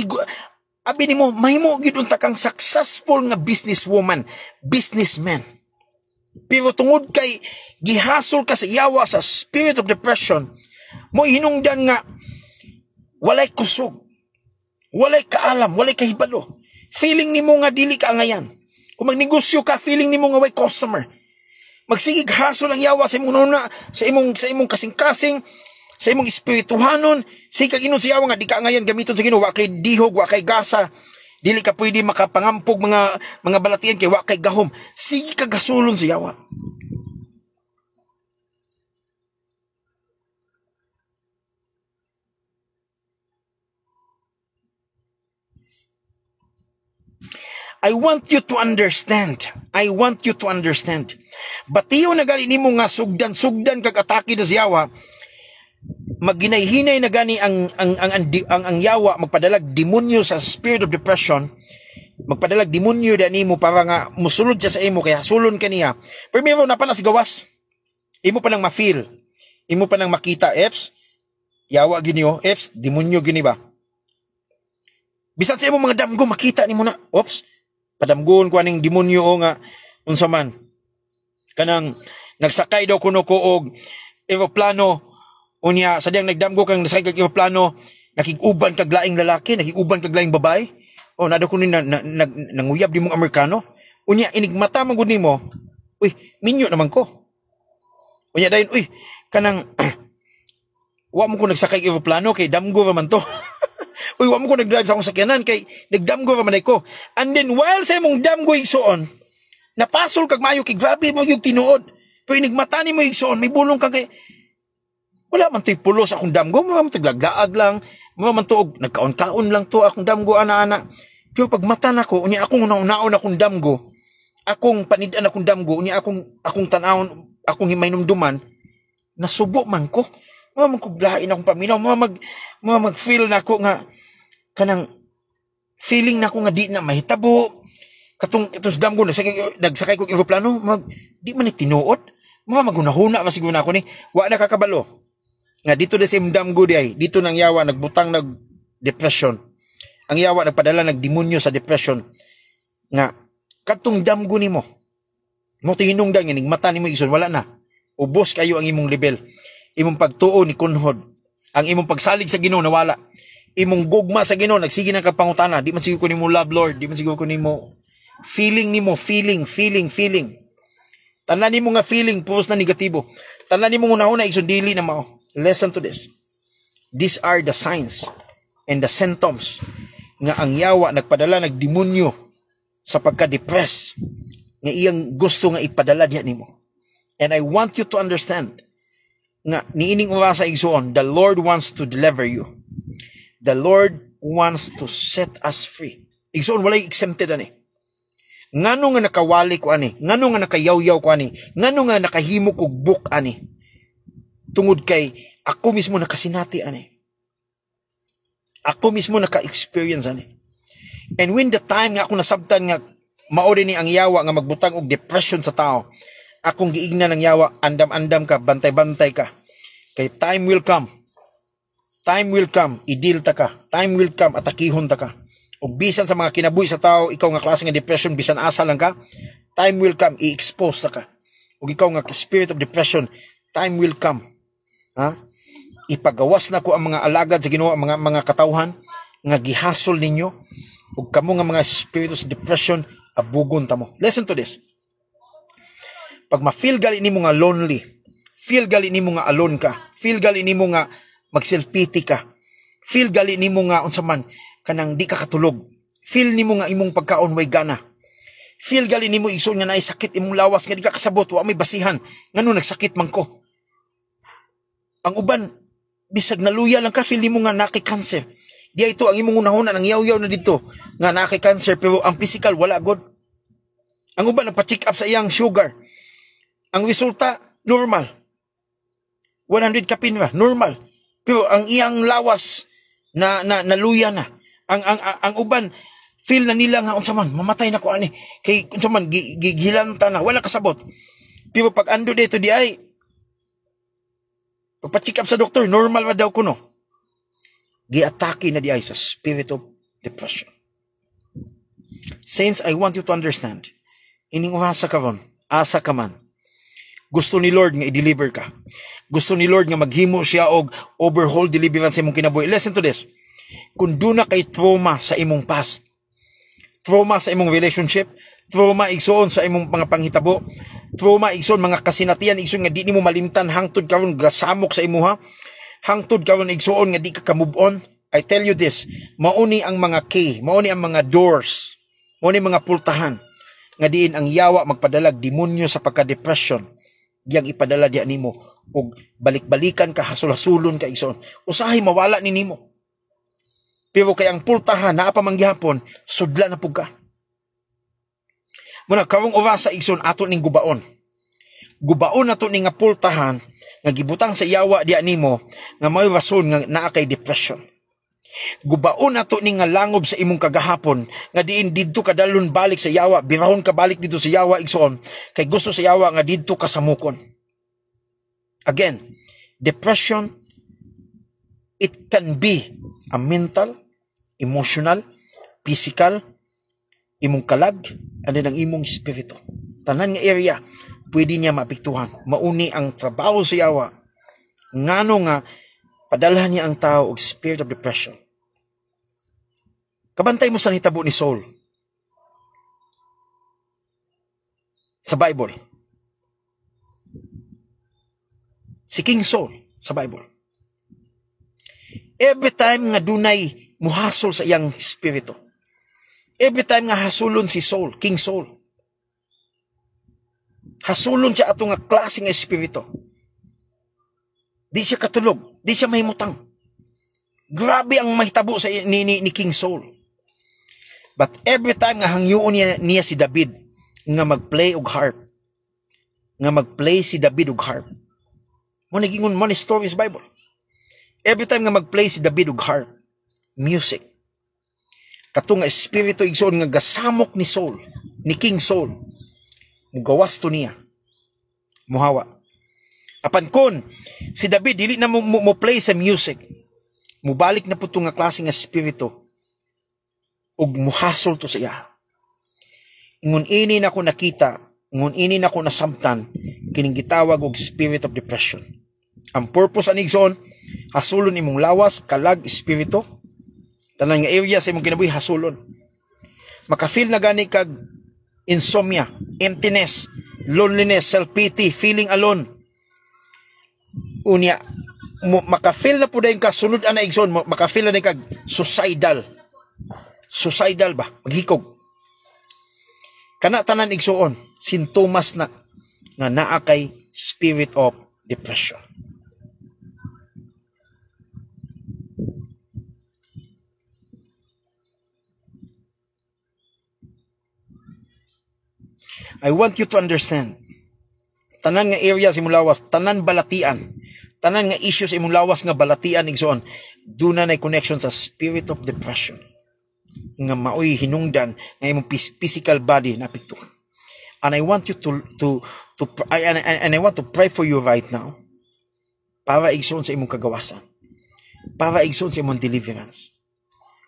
A: abi nimo mahimo gyud unta kang successful nga businesswoman, businessman. Pero tungod kay gihasol ka sa yawa sa spirit of depression, mo hinungdan nga walay kusog, walay kaalam, walay kahibalo. Feeling nimo nga dili ka ngayan. Kung magnegosyo ka, feeling nimo nga way customer. Magsigig hasol ang yawa sa imong nuna, sa imong kasing-kasing, sa imong espirituhanon, sige kag inon sa yawa nga di ka ngayan gamiton sa Ginoo, wa kay dihog, wa kay gasa. Dili ka pwede makapangampog mga balatian kay wa kay gahom. Sige kag gasulon sa yawa. I want you to understand. I want you to understand. Batiyo na gani nimo nga sugdan kag atake na sa yawa. Magginay-hinay na gani ang yawa, magpadalag demonyo sa spirit of depression. Magpadalag demonyo da nimo para nga musulod siya sa imo kaya sulon kaniya. Pero na pa nas gawas. Imo pa nang ma-feel. Imo pa nang makita eps. Yawa ginyo, eps, demonyo gini ba? Bisan sa imo mga damgo makita nimo na, ops. Padamgon ko aning demonyo o nga unsa man kanang nagsakay daw kuno ko og eroplano unya sadyang nagdamgo kang nasakay kag eroplano nakiguban kag laing lalaki, nakiguban kag laing babae. O nada ko ni nanguyab di mong Amerikano. Unya inigmata man gud nimo. Uy, minyo naman ko. Unya dayon, uy, kanang wa mo ko nagsakay eroplano kay damgo ra man to. Uy, wa mo ko nagdrive sa akong sakyanan kay nagdamgo ra man ko. And then while sa imong damgo igsuon, napasol kag maayo kay grabe mo yung tinuod. Pero inigmata nimo igsuon, may bulong kag kay wala man to'y pulos akong damgo, man taglaglaag lang, man to nagkaon-kaon lang to akong damgo ana-ana. Pero pag mata nako, unya akong naon akong damgo, akong panidan akong damgo, unya akong tanawon, akong himaynumduman, nasubo man ko. Man ko glain akong paminaw, mag-feel na ako nga kanang feeling na ako nga di na mahitabo. Katong damgo nagsakay ko eroplano, di man tinuod. Magunahuna masiguro na ako ni, wa na kakabalo. Nga dito na sa damgo di ay, dito nang yawa nagbutang depression. Ang yawa nagpadala nagdemonyo sa depression. Nga katong damgo nimo. Mo tinungdan nga mata nimo ison wala na. Ubos kayo ang imong level. Imong pagtuo ni kunhod. Ang imong pagsalig sa Ginoo nawala. Imong gugma sa Ginoo nagsige na ka pangutana. Di man siguro ko nimo love Lord, di man siguro ko nimo feeling. Tanan nimo nga feeling puros na negatibo. Tanan nimo una ison dili na mao. Listen to this. These are the signs and the symptoms nga ang yawa nagpadala nagdemonyo sa pagka-depress nga iyang gusto nga ipadala diha nimo. And I want you to understand nga niining oras sa igsoon, the Lord wants to deliver you. The Lord wants to set us free. Igsoon walay exempted ani. Ngano nga nakawali ko ani, ngano nga nakayaw-yaw ko ani, ngano nga nakahimo kog book ani. Tungod kay ako mismo nakasinati ani. Ako mismo naka-experience ani. And when the time nga ako nasabtan nga maori ni ang yawa nga magbutang og depression sa tao, akong giigna ng yawa, andam-andam ka, bantay-bantay ka. Kay time will come. Time will come, idil ta ka. Time will come, atakihon ta ka. O bisan sa mga kinabuhi sa tao, ikaw nga klase nga depression, bisan asa lang ka, time will come, i-expose ta ka. O ikaw nga spirit of depression, time will come. Ha? Ipagawas na ko ang mga alagad sa Ginoo, mga katawhan nga gihasol ninyo ug kamo nga mga spiritus depression abugon ta mo. Listen to this. Pag ma-feel gali nimo nga lonely, feel gali nimo nga alone ka, feel gali nimo nga mag-self-pity ka, feel gali nimo nga unsa man kanang di ka katulog, feel nimo nga imong pagkaon way gana, feel gali nimo igsoon nga naay sakit imong lawas nga di ka kasabot wa may basihan ngano nagsakit man ko. Ang uban, bisag naluya lang ka, feel mo nga naki-cancer. Di ito, ang imong unahuna, ang yaw-yaw na dito, nga naki-cancer, pero ang physical, wala god. Ang uban, nagpa-check up sa iyang sugar. Ang resulta, normal. 100 kapin ba, normal. Pero ang iyang lawas, naluya na. Ang uban, feel na nila nga, unsa man, mamatay na ko, ani. Kay, unsa man, gigilanta na, wala kasabot. Pero pag ando dito, di ay, pagpa-check up sa doktor, normal ba daw kuno? Giatake na di ay sa spirit of depression. Saints, I want you to understand. Ining uhasa ka ron, asa ka man. Gusto ni Lord nga i-deliver ka. Gusto ni Lord nga maghimo siya og overhaul deliverance sa imong kinabuhi. Listen to this. Kung doon na kay trauma sa imong past, trauma sa imong relationship, trauma igsoon sa imong mga panghitabo, trauma igsoon mga kasinatian igsoon nga di nimo malimtan hangtod karon gasamok sa imuha, hangtod karon igsoon nga di ka move on. I tell you this, mauni ang mga key, mauni ang mga doors, mauni mga pultahan nga diin ang yawa magpadalag demonyo sa pagka-depression giyang ipadala diha nimo og balik-balikan ka, hasul-hasulon ka igsoon. Usahay mawala ni nimo. Pero kay ang pultahan naa pa man gihapon, sudla na pug ka. Muna karong oras sa igsoon ato ning gubaon. Gubaon nato ning nga pultahan nga gibutang sa yawa diha nimo nga may rason nga naa kay depression. Gubaon nato ning nga langob sa imong kagahapon nga diin didto ka dalon balik sa yawa, birahon ka balik dito sa yawa igsoon kay gusto sa yawa nga didto ka samukon. Again, depression, it can be a mental, emotional, physical, imong kalag, ano ng imong espiritu. Tanan nga area, pwede niya maapektuhan. Mauni ang trabaho sa yawa. Ngano nga, Padalhan niya ang tao og spirit of depression. Kabantay mo sa hitabo ni Saul sa Bible. Si King Saul sa Bible. Every time nga dunay muhasol sa iyang spirito. Every time nga hasulon si Saul, King Saul. Hasulon siya ato nga klase nga espiritu. Di siya katulog, di siya mahimutang. Grabe ang mahitabo sa ni King Saul. But every time nga hangyoon niya si David nga magplay og harp. Nga magplay si David og harp. Mo nagingon mo ni story sa Bible. Every time nga magplay si David og harp, music. Kato nga espiritu igsoon nga gasamok ni Saul, ni King Saul. Mugawas to niya. Muhawa. Apan kon si David dili na mo play sa music. Mubalik na po ito nga klase nga espiritu ug muhasol to sa iya. Ngun ini na ko nakita, ngun ini na ko nasamtan, kining gitawag og spirit of depression. Ang purpose ani igsoon, hasulon imong lawas, kalag, espiritu, tanan nga area sa imong kinabuhi hasulon. Maka-feel na gani kag insomnia, emptiness, loneliness, self-pity, feeling alone. Unya, maka-feel na po dahil kasunod ana igsoon, maka-feel na kag suicidal. Suicidal ba? Maghikog. Kana tanan igsoon, sintomas na nga naa kay spirit of depression. I want you to understand, tanan nga area sa imong lawas, tanan balatian, tanan nga issues sa imong lawas nga balatian igsoon, duna nay connection sa spirit of depression. Nga maoy hinungdan nga imong physical body na apektuhan. And I want you I want to pray for you right now. Para igsoon sa imong kagawasan. Para igsoon sa imong deliverance.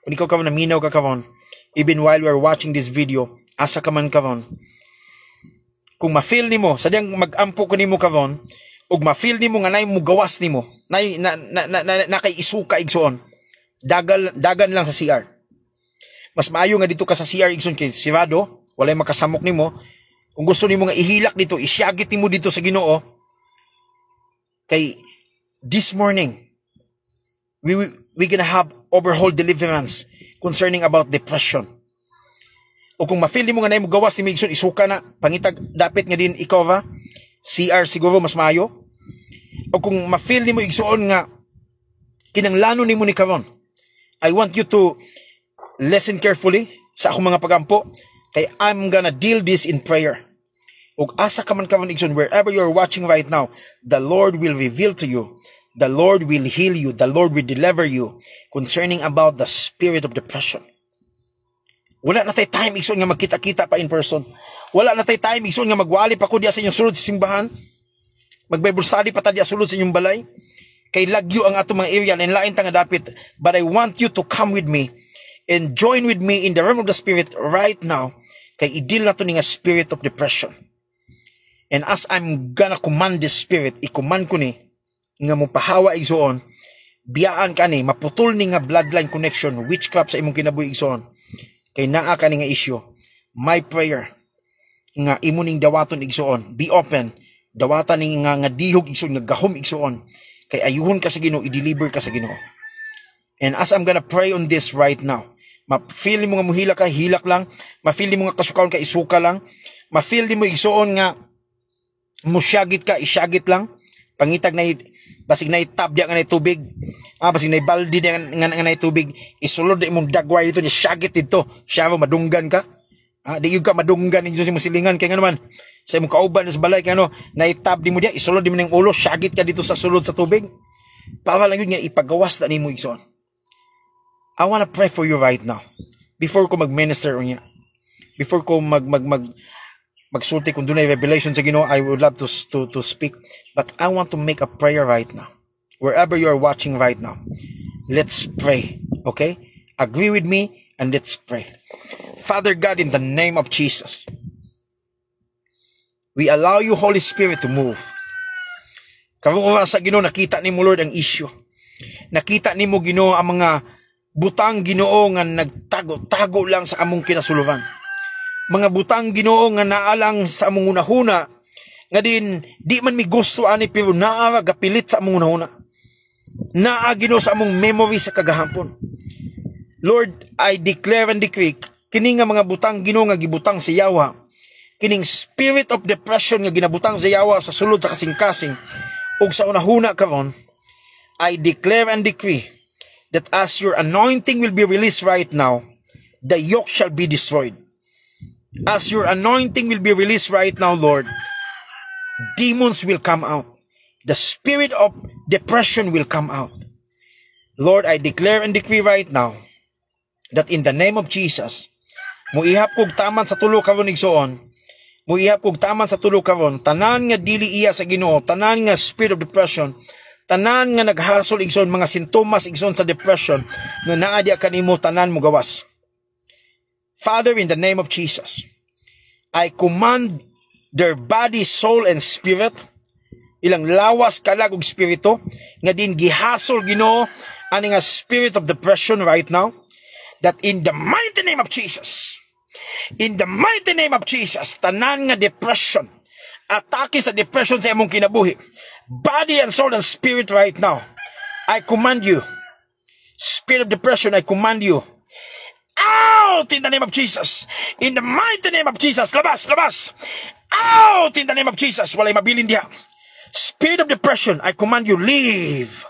A: Kung ikaw karon naminaw ka karon, even while we're watching this video, asa ka man karon, kung ma-feel nimo, sadyang mag-ampo ko nimo karon, ug ma-feel nimo nga nay mugawas nimo, nay na kay isuka igsoon, dagan lang sa CR. Mas maayo nga dito ka sa CR igsoon kay sirado, walay makasamok nimo. Kung gusto nimo nga ihilak dito, isyagit nimo dito sa Ginoo. Kay this morning, we gonna have overhaul deliverance concerning about depression. O kung ma-feel nimo nga nay mugawas nimo igsoon, isuka na, pangitag dapat nga din ikaw ba? CR siguro mas maayo. O kung ma-feel nimo igsoon nga kinanglanon nimo ni karon, I want you to listen carefully sa akong mga pagampo, kay I'm gonna deal this in prayer. Ug asa ka man karon igsoon, wherever you're watching right now, the Lord will reveal to you, the Lord will heal you, the Lord will deliver you concerning about the spirit of depression. Wala na tay time igsoon nga magkita-kita pa in person. Wala na tay time igsoon nga magwali pa ko diya sa inyong sulod sa simbahan. Mag-Bible study pa ta diya sulod sa inyong balay. Kay lagyo ang ato mga area, lain ta nga dapit. But I want you to come with me and join with me in the realm of the spirit right now, kay idil na to ni nga spirit of depression. And as I'm gonna command this spirit, i-command ko ni, nga mo pahawa igsoon, biyaan ka ni, maputol ni nga bloodline connection, witchcraft sa imong kinabuhi igsoon, kay naa ka ni nga issue. My prayer, nga imuning dawaton igsoon, be open, dawatan ni nga dihog igsoon, nga gahom igsoon, kay ayuhon ka sa Ginoo, i-deliver ka sa Ginoo. And as I'm gonna pray on this right now, ma-feel mo nga muhila ka, hilak lang. Ma-feel mo nga kasukaon ka, isuka lang. Ma-feel mo igsoon nga musyagit ka, isyagit lang. Pangitag na basig na itabya nga na tubig. Basig na baldi nga na tubig. Isulod na imong dagway dito, syagit dito. Siya madunggan ka. Di yung ka madunggan dito sa imong silingan. Kaya nga naman, sa imong kauban sa balay, kaya na itab di mo diya, isulod di mo ng ulo, syagit ka dito sa sulod sa tubig. Para lang yun nga ipagawas na ni mo igsoon. I want to pray for you right now. Before ko mag-minister niya. Before ko magsulti kung doon ay revelation sa Ginoo, I would love to speak. But I want to make a prayer right now. Wherever you are watching right now. Let's pray. Okay? Agree with me and let's pray. Father God, in the name of Jesus, we allow you, Holy Spirit, to move. Karon sa Ginoo, nakita ni mo, Lord, ang issue. Nakita nimo Ginoo ang mga butang Ginoo nga nagtago-tago lang sa among kinasuluran. Mga butang Ginoo nga naalang sa among unahuna, nga din di man mi gusto ani pero naa gapilit sa among unahuna. Naa Ginoo sa among memory sa kagahapon. Lord, I declare and decree kini nga mga butang Ginoo nga gibutang sa yawa, kining spirit of depression nga ginabutang sa yawa sa sulod sa kasing-kasing ug sa unahuna karon, I declare and decree that as your anointing will be released right now, the yoke shall be destroyed. As your anointing will be released right now, Lord, demons will come out. The spirit of depression will come out. Lord, I declare and decree right now that in the name of Jesus, muihap kog taman sa tulo karon igsoon, muihap kog taman sa tulo karon, tanan nga dili iya sa Ginoo, tanan nga spirit of depression, tanan nga naghasol igsoon, mga sintomas igsoon sa depression, nga naa diha kanimo tanan mo gawas. Father, in the name of Jesus, I command their body, soul, and spirit, ilang lawas, kalag, ug spirito, nga din gihasol Ginoo, ani nga spirit of depression right now, that in the mighty name of Jesus, in the mighty name of Jesus, tanan nga depression, atake sa depression sa imong kinabuhi, body and soul and spirit right now, I command you, spirit of depression, I command you, out in the name of Jesus. In the mighty name of Jesus. Labas, labas. Out in the name of Jesus. Walay mabilin diha. Spirit of depression, I command you, leave.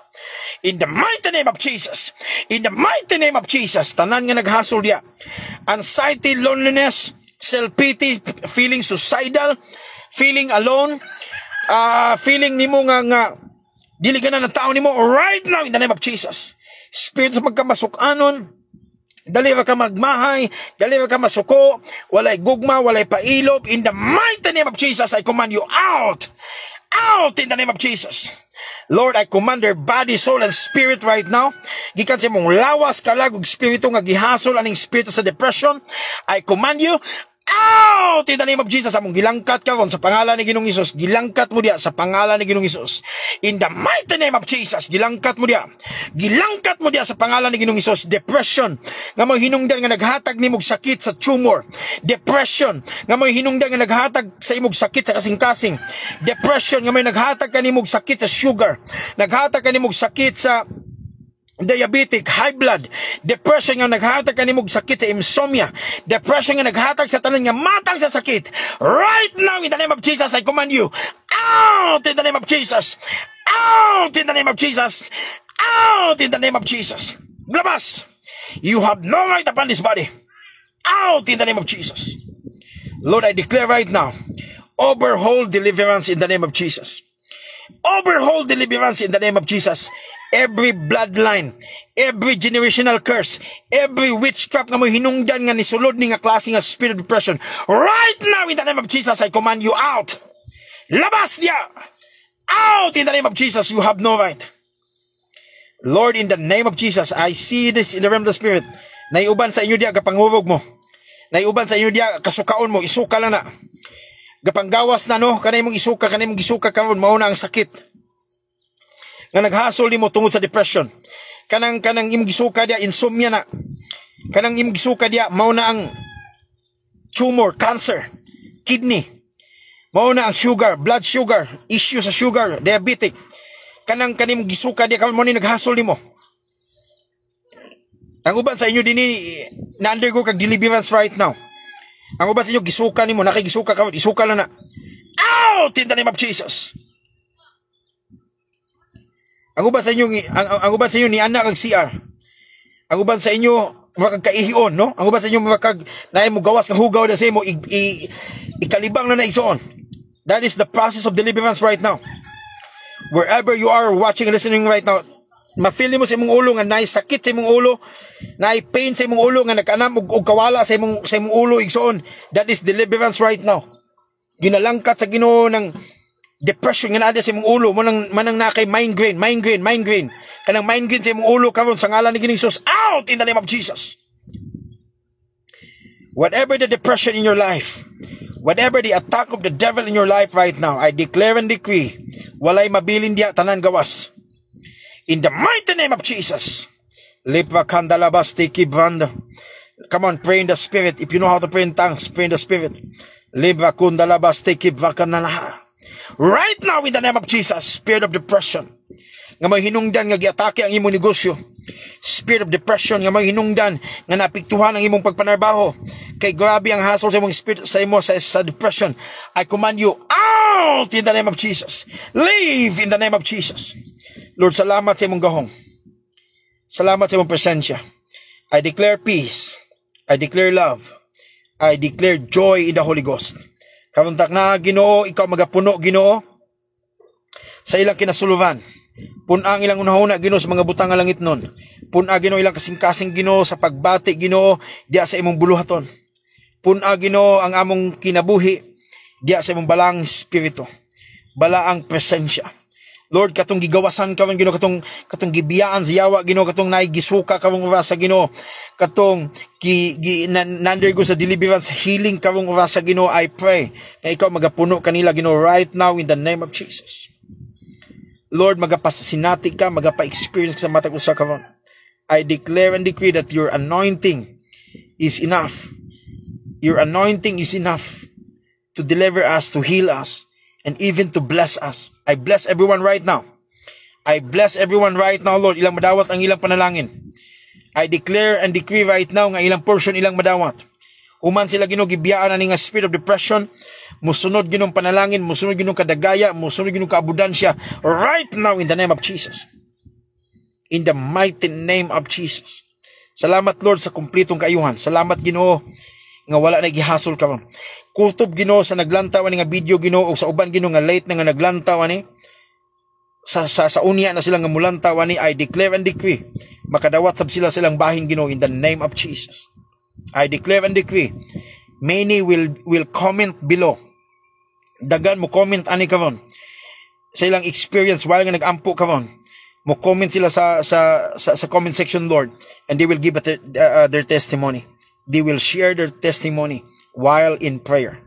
A: In the mighty name of Jesus. In the mighty name of Jesus. Tanan nga naghasol diha. Anxiety, loneliness, self-pity, feeling suicidal, feeling alone, feeling nimo nga dili ka na ng tao nimo right now in the name of Jesus. Spirit sa magkamasuk-anon, dali ka magmahay, dali ka masuko, walay gugma, walay pailop. In the mighty name of Jesus, I command you out. Out in the name of Jesus. Lord, I command their body, soul, and spirit right now. Gikan sa mong lawas, kalag, ug spirito nga gihasol, aning spirito sa depression, I command you out in the name of Jesus. Among gilangkat karon sa pangalan ni Ginoong Hesus, gilangkat mo diya sa pangalan ni Ginoong Hesus. In the mighty name of Jesus, gilangkat mo diya. Gilangkat mo diya sa pangalan ni Ginoong Hesus. Depression nga mo hinungdan nga naghatag nimog sakit sa tumor. Depression nga mo hinungdan nga naghatag sa imog sakit sa kasing-kasing. Depression nga may naghatag kanimog sakit sa sugar. Naghatag kanimog sakit sa diabetic, high blood, depression nga naghatag kanimog sakit sa insomnia, depression nga naghatag sa tanan nga matang sa sakit. Right now in the name of Jesus, I command you out in the name of Jesus. Out in the name of Jesus. Out in the name of Jesus. Labas. You have no right upon this body. Out in the name of Jesus. Lord, I declare right now, overhaul deliverance in the name of Jesus. Overhaul deliverance in the name of Jesus. Every bloodline, every generational curse, every witchcraft nga mo hinungdan nga ni sulod ni nga klase nga spirit of depression, right now in the name of Jesus, I command you out. Labas niya. Out in the name of Jesus. You have no right. Lord, in the name of Jesus, I see this in the realm of the spirit. Naiuban sa inyo diya kapangurog mo. Naiuban sa inyo diya kasukaon mo. Isuka lang na. Gapanggawas na no, kanay mong isuka, kanay mong gisuka karon, mao na ang sakit nga naghasol nimo tungod sa depression. Kanang imong gisuka dia insomnia na. Kanang imong gisuka dia mao na ang tumor, cancer, kidney. Mao na ang sugar, blood sugar, issue sa sugar, diabetic. Kanang kanimong gisuka dia karon mo ni naghasol nimo. Ang uban sa inyo dinhi na undergo kag deliverance right now. Ang uban sa inyo gisuka nimo, nakigisuka ka, isuka lang na. Out in the name of Jesus. Ang uban sa inyo ni anak kag CR. Ang uban sa inyo makagkaihion, no? Ang uban sa inyo naay mo gawas nga hugaw na sa imo ikalibang na igsoon. That is the process of deliverance right now. Wherever you are watching and listening right now, ma-feel mo sa imong ulo nga naay sakit sa imong ulo, naay pain sa imong ulo nga nagkanam og kawala sa imong ulo igsoon. That is deliverance right now. Ginalangkat sa Ginoo ng depression nga naa sa imong ulo, manang nakay migraine. Kanang migraine sa imong ulo karon sa ngalan ni Ginoong Hesus, out in the name of Jesus. Whatever the depression in your life, whatever the attack of the devil in your life right now, I declare and decree, walay mabilin diya tanan gawas. In the mighty name of Jesus. Lepra kandalabaste kibranda. Come on, pray in the Spirit. If you know how to pray in tongues, pray in the Spirit. Lepra kundalabaste kibrakanaha. Right now, in the name of Jesus, spirit of depression, nga may hinungdan nga giatake ang imong negosyo. Spirit of depression nga may hinungdan nga napiktuhan ang imong pagpanarbaho. Kay grabe ang hassle sa imong spirit sa imo sa depression. I command you out in the name of Jesus. Leave in the name of Jesus. Lord, salamat sa imong gahong. Salamat sa imong presensya. I declare peace. I declare love. I declare joy in the Holy Ghost. Karuntak na, Ginoo, ikaw magapuno, Ginoo, sa ilang kinasuluban. Punang ilang unahuna, Ginoo, sa mga butang nga langit nun. Punang, Ginoo, ilang kasing-kasing, Ginoo, sa pagbati, Ginoo, diya sa imong buluhaton. Punang, Ginoo, ang among kinabuhi, diya sa imong balang spirito. Balaang presensya. Lord, katong gigawasan ka, Ginoo, katong gibiyaan siyawa, Ginoo, katong naigisuka ka oras sa Ginoo, katong nandergo sa deliverance, healing ka oras sa Ginoo, I pray na ikaw magapuno kanila, Ginoo, right now in the name of Jesus. Lord, magapasinati ka, magapa-experience sa matag usa karon. I declare and decree that your anointing is enough. Your anointing is enough to deliver us, to heal us, and even to bless us. I bless everyone right now. I bless everyone right now, Lord. Ilang madawat ang ilang panalangin. I declare and decree right now nga ilang portion ilang madawat. Human sila, Ginoo, gibiyaan na nga spirit of depression. Musunod, Ginoo, panalangin. Musunod, Ginoo, kadagaya. Musunod, Ginoo, kaabudansya. Right now in the name of Jesus. In the mighty name of Jesus. Salamat, Lord, sa kumplitong kaayuhan. Salamat, Ginoo, nga wala na gihasol ka. Kutob, Ginoo, sa naglantaw ani nga video, Ginoo, o sa uban, Ginoo, nga late na nga naglantaw ani. Sa unya na sila nga mulantaw ani, I declare and decree, makadawat sab sila silang bahin, Ginoo, in the name of Jesus. I declare and decree, many will comment below. Dagan mo comment ani karon sa ilang experience while nga nagampo karon. Mo comment sila sa comment section, Lord, and they will give their testimony. They will share their testimony while in prayer.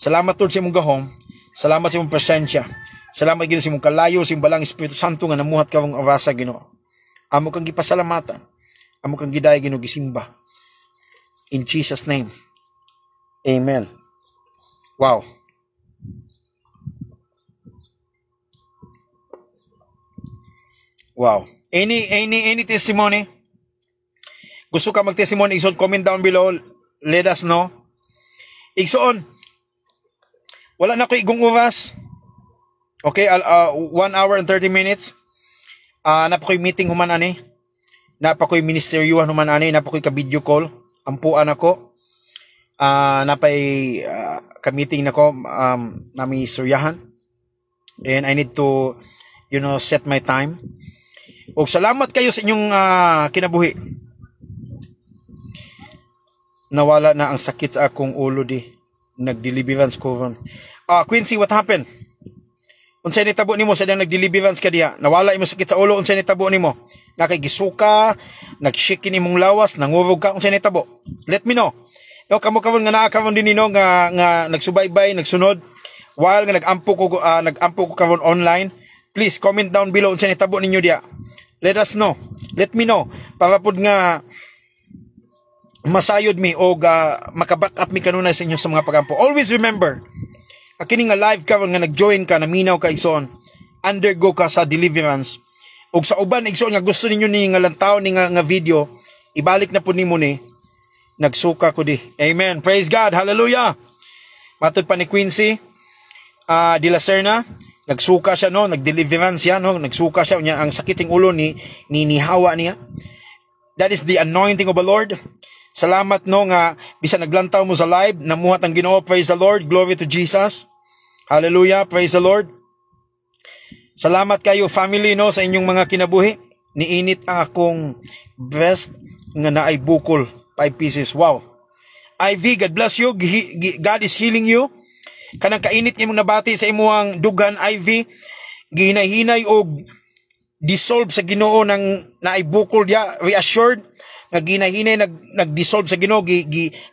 A: Salamat, Lord, sa imong gahom. Salamat sa imong presensya. Salamat, Ginoo, sa imong kalayo, sa imong balang Espiritu Santo nga namuhat karong orasa, Ginoo. Amo kang gipasalamatan. Amo kang gidaya, Ginoo, gisimba. In Jesus' name. Amen. Wow. Wow. Any testimony? Gusto ka mag-testimony? Igsoon, comment down below. Let us know. Igsoon, wala na ko igong oras. Okay, 1 hour and 30 minutes. Napakoy meeting human ani. Napakoy ministeryuhan human ani. Napakoy ka-video call. Ampuan ako. Napay ka-meeting nako nami istoryahan. And I need to, set my time. O salamat kayo sa inyong kinabuhi. Nawala na ang sakit sa akong ulo di. Nag-deliverance ko ron. Quincy, what happened? Unsay nitabo nimo sa dang nag-deliverance ka diha? Nawala imo sakit sa ulo, unsay nitabo nimo? Nakagisuka, nag-shake nimong lawas, nangurog ka, unsay nitabo? Let me know. No, kamo karon nga naa karon din nino nga nagsubaybay, nagsunod while nga nag-ampo ko karon online. Please comment down below unsay nitabo ninyo diha. Let us know. Let me know para pud nga masayod mi o makaback up mi kanunay sa inyo sa mga pagampo. Always remember, kini nga live karon nga nag-join ka, naminaw ka igsoon, undergo ka sa deliverance. Og sa uban igsoon nga gusto ninyo ni nga lantaw ni nga video, ibalik na pud nimo ni nagsuka ko di. Amen. Praise God. Hallelujah. Matod pa ni Quincy de la Serna, nagsuka siya no, nag-deliverance siya no, nagsuka siya unya ang sakit ng ulo ni hawa niya. That is the anointing of the Lord. Salamat no nga bisan naglantaw mo sa live, namuhat ang Ginoo. Praise the Lord. Glory to Jesus. Hallelujah. Praise the Lord. Salamat kayo family no sa inyong mga kinabuhi. Niinit ang akong breast nga naay bukol. 5 pieces. Wow. Ivy, God bless you. God is healing you. Kanang kainit imong nabati sa imuhang dugan, Ivy. Gihinahinay og dissolve sa Ginoo ng naay bukol dia. Reassured nga ginahinay nag-dissolve sa Ginoo,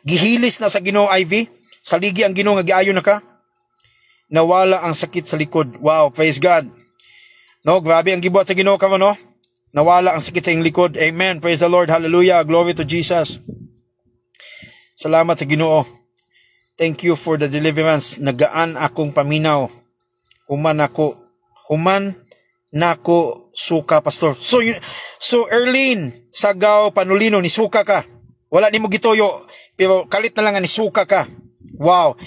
A: gihilis na sa Ginoo, Ivy. Saligi ang Ginoo nga giayon na ka. Nawala ang sakit sa likod. Wow, praise God. No, grabe ang gibuhat sa Ginoo karon no. nawala ang sakit sa iyong likod. Amen. Praise the Lord. Hallelujah. Glory to Jesus. Salamat sa Ginoo. Thank you for the deliverance. Nagaan akong paminaw. Human nako suka, pastor. So Erlene, Sagaw, Panulino, ni suka ka. Wala ni mo gitoyo, pero kalit na lang ni suka ka. Wow.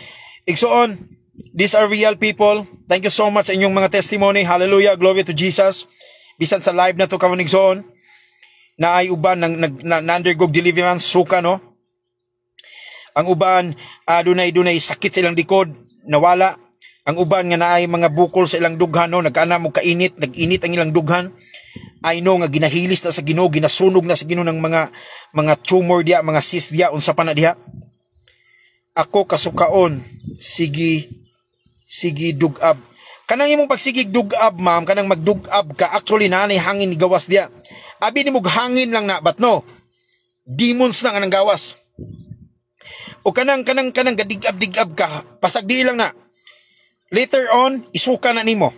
A: Igsoon, these are real people. Thank you so much sa inyong mga testimony. Hallelujah, glory to Jesus. Bisan sa live na to karon igsoon, na ay uban na-undergo deliverance, suka, no? Ang uban, dunay sakit sa ilang likod, nawala. Ang uban nga naay mga bukol sa ilang dughan, no? Nag-ana mo kainit, nag-init ang ilang dughan. I know nga ginahilis na sa Ginoo, ginasunog na sa Ginoo ng mga tumor diya, mga cyst diya, unsa pa na diha. Ako kasukaon, sige dugab. Kanang imong pagsigig dugab, ma'am, kanang magdugab ka, actually nanay hangin ni gawas diya. Abi ni mo hangin lang na, but no, demons na nga nang gawas. O kanang gadigab-digab ka, pasagdi lang na. Later on, isuka na nimo.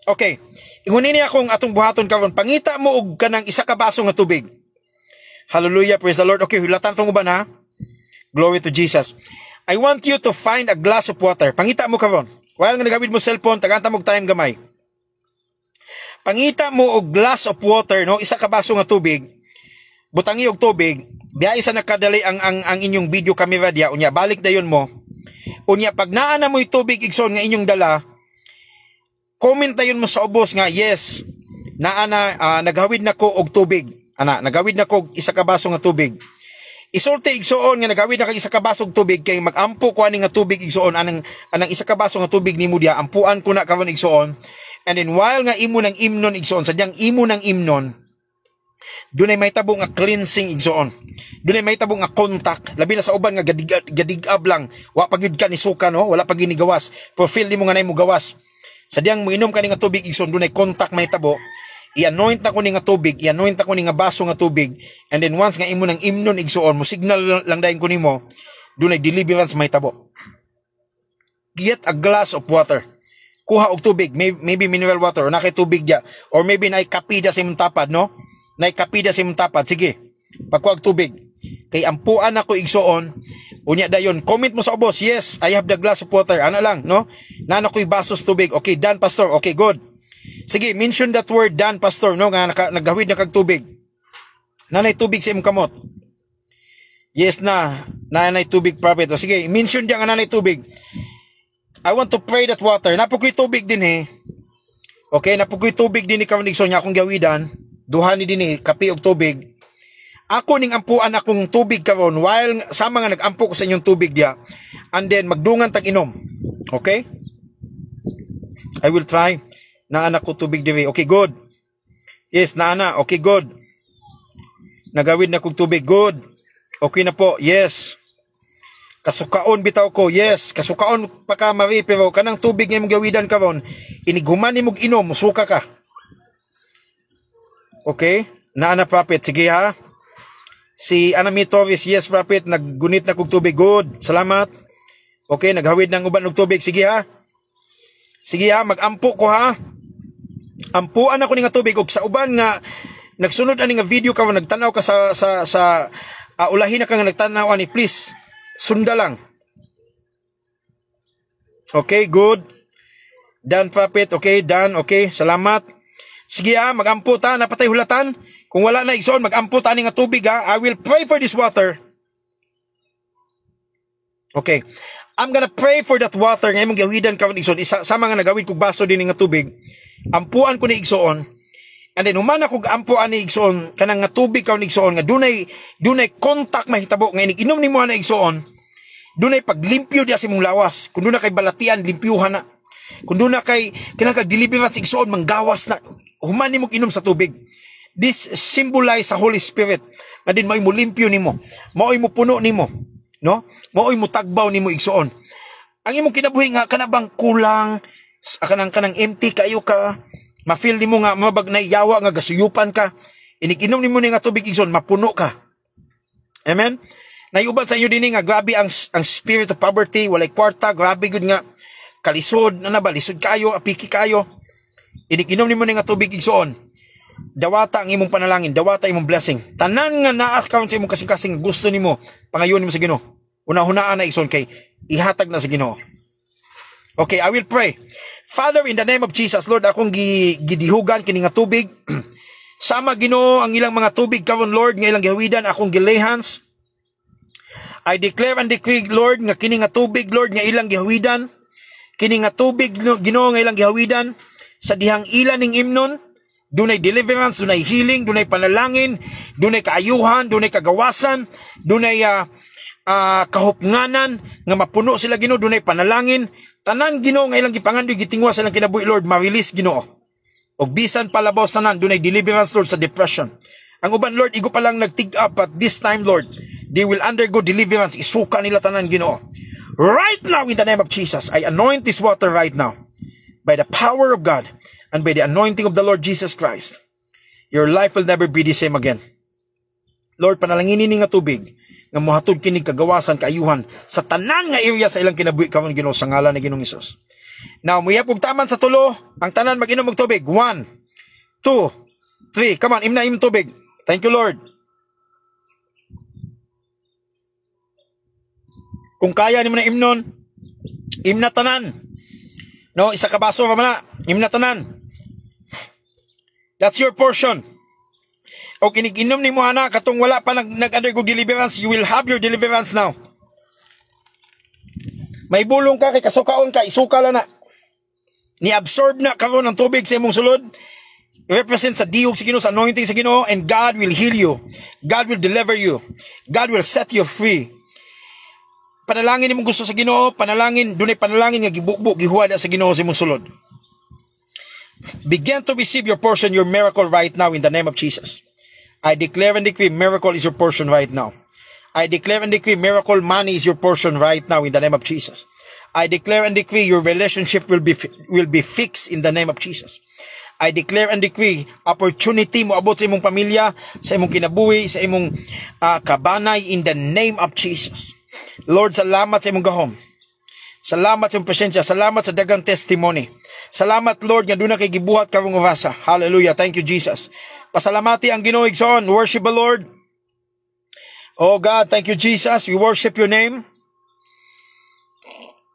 A: Okay. Ingunin niya akong atong buhaton karon. Pangita mo og kanang isa ka baso nga tubig. Hallelujah, praise the Lord. Okay, hulatan tong uban ha. Glory to Jesus. I want you to find a glass of water. Pangita mo karon. While nga nagawid mo cellphone, tagantang mo time gamay. Pangita mo og glass of water, no, isa ka baso nga tubig. Butangi og tubig. Biya isa nakadali ang inyong video camera diya. Unya balik dayon mo. Unya pag naa na mo'y tubig igsoon nga inyong dala, comment dayon mo sa ubos nga yes, naghawid na ko og tubig. Naghawid na ko og isa ka baso nga tubig. Isulti igsoon nga naghawid na kag isa ka baso og tubig kay magampo ko ani nga tubig igsoon anang isa ka baso nga tubig nimo diya, ampuan ko na karon igsoon. And then while nga imo nang imnon igsoon, sadyang imo nang imnon, dunay may tabo nga cleansing igsoon. Dunay may tabo nga contact. Labi na sa uban nga gadigab lang. Wa pagyud ka ni suka, no? Wala pag gawas. Profile di mo nga nay mo gawas. Sadyang mo inom ka ni nga tubig igsoon, dunay contact may tabo. I-anoint na ko ni nga tubig, i-anoint na ko ni nga baso nga tubig. And then once nga imo nang imnon igsoon, mo signal lang dayon ko nimo, dunay deliverance may tabo. Get a glass of water. Kuha og tubig, maybe mineral water or nakay tubig dia, or maybe nay kape dia sa imong tapad, no? Nay kapida sa imong tapad, sige. Pagkuha tubig. Kay ampuan ako igsoon. Unya dayon, comment mo sa ubos, yes, I have the glass of water. Ano lang, no? Nana ko'y basos tubig. Okay, done, pastor. Okay, good. Sige, mention that word, done, pastor, no? Nga naghawid na kag tubig. Nanay tubig sa imong kamot. Yes na, nanay tubig, prophet. O sige, mention diyan nga nanay tubig. I want to pray that water. Napo ko'y tubig din, he. Okay, napo ko'y tubig din ni karon igsoon niya akong gawidan. Duha ni dinhi kape og tubig. Ako ning ampuan akong tubig karon while sama nga nagampo ko sa inyong tubig dia. And then magdungan tag inom. Okay? I will try. Naana ko tubig diri. Okay, good. Yes, naana. Okay, good. Nagawid na kog tubig. Good. Okay na po. Yes. Kasukaon bitaw ko. Yes. Kasukaon pa ka mari pero kanang tubig nga imong gawidan karon, iniguman nimog inom, musuka ka. Okay? Naana prophet. Sige ha. Si Anami Torres. Yes prophet. Naggunit na kog tubig. Good. Salamat. Okay. Naghawid ng uban og tubig. Sige ha. Sige ha. Magampo ko ha. Ampuan ako ni nga tubig. Og sa uban nga nagsunod ani nga video ka. Nagtanaw ka sa ulahin na ka nga nagtanaw ani. Please. Sunda lang. Okay. Good. Done prophet. Okay. Done. Okay. Salamat. Sige ha, mag-ampo ta, napatay hulatan. Kung wala na igsoon, mag-ampo ta ni nga tubig ha. I will pray for this water. Okay. I'm gonna pray for that water nga imong gawidan karon igsoon. Sama nga nagawid kog baso din nga tubig. Ampuan ko ni igsoon. And then humana kog ampuan ni igsoon kanang nga tubig karon igsoon nga dunay contact mahitabo nga inom nimo na igsoon. Dunay paglimpyo dia sa imong lawas. Kung dunay kay balatian, limpyuhan na. Kung doon na kay deliverance igsoon, manggawas na, human ni mo inom sa tubig. This symbolize sa Holy Spirit. Na din mao'y mo limpyo ni mo. Mao'y mo puno ni mo. No? Mao'y mo tagbaw ni mo igsoon. Ang imong kinabuhi nga, kanabang kulang, kanang empty kayo ka, ma-feel ni mo nga, mabag na iyawa nga, gasuyupan ka, inom ni mo ni nga tubig igsoon, mapuno ka. Amen? Naiuban sa inyo din nga, grabe ang spirit of poverty, walay kwarta, grabe good nga, kalisod, na ba, lisod kayo, apiki kayo. Iniginom ni mo nga tubig igsoon. dawata ang imong panalangin, dawata imong blessing. Tanan nga na-account sa imong kasing-kasing gusto nimo, pangayon nimo sa Ginoo. Una-hunaan na igsoon kay ihatag na sa Ginoo. Okay, I will pray. Father, in the name of Jesus, Lord, akong gidihugan kini nga tubig. Sama Ginoo ang ilang mga tubig karon, Lord, nga ilang gihawidan akong gilehans. I declare and decree, Lord, nga kini nga tubig, Lord, nga ilang gihawidan. Kini nga tubig, Ginoo, nga ilang gihawidan sa dihang ilan ning imnon. Dunay deliverance, dunay healing, dunay panalangin, dunay kaayuhan, dunay kagawasan, dunay kahupnganan nga mapuno sila Ginoo, dunay panalangin. Tanan Ginoo nga ilang gipangandoy gitingwa sa ilang kinabuhi, Lord, ma-release Ginoo. Og bisan palabaw tanan dunay deliverance, Lord, sa depression. Ang uban, Lord, igo pa lang nag-tig up, but this time, Lord, they will undergo deliverance. Isuka nila tanan Ginoo. Right now, in the name of Jesus, I anoint this water right now by the power of God and by the anointing of the Lord Jesus Christ. Your life will never be the same again. Lord, panalanginin ni nga tubig nga mohatod kini kagawasan, kaayuhan sa tanan nga area sa ilang kinabuhi karon Ginoo sa ngalan ni Ginoong Hesus. Now, muyap og taman sa tulo, ang tanan mag-inom og tubig. 1, 2, 3. Come on, imna tubig. Thank you, Lord. Kung kaya ni mo na imnon, imna tanan. No, isa ka baso ka man na, imna tanan. That's your portion. O kiniginom ni mo ana, katong wala pa nag-undergo deliverance, you will have your deliverance now. May bulong ka, kay kasukaon ka, isuka lang na. Ni-absorb na karon ang tubig sa imong sulod. Represent sa diog sa Ginoo, sa anointing sa Ginoo, and God will heal you. God will deliver you. God will set you free. Panalangin nimong gusto sa Ginoo, panalangin, dunay panalangin nga gibukbuk gihuwada sa Ginoo sa imong sulod. Begin to receive your portion, your miracle right now in the name of Jesus. I declare and decree miracle is your portion right now. I declare and decree miracle money is your portion right now in the name of Jesus. I declare and decree your relationship will be fixed in the name of Jesus. I declare and decree opportunity mo abot sa imong pamilya, sa imong kinabuhi, sa imong kabanay in the name of Jesus. Lord, salamat sa imong gahom. Salamat sa imong presensya. Salamat sa dagang testimony. Salamat, Lord, nga doon na kay gibuhat karong orasa. Hallelujah. Thank you, Jesus. Pasalamati ang Ginoo igsoon. Worship the Lord. Oh God, thank you, Jesus. We worship your name.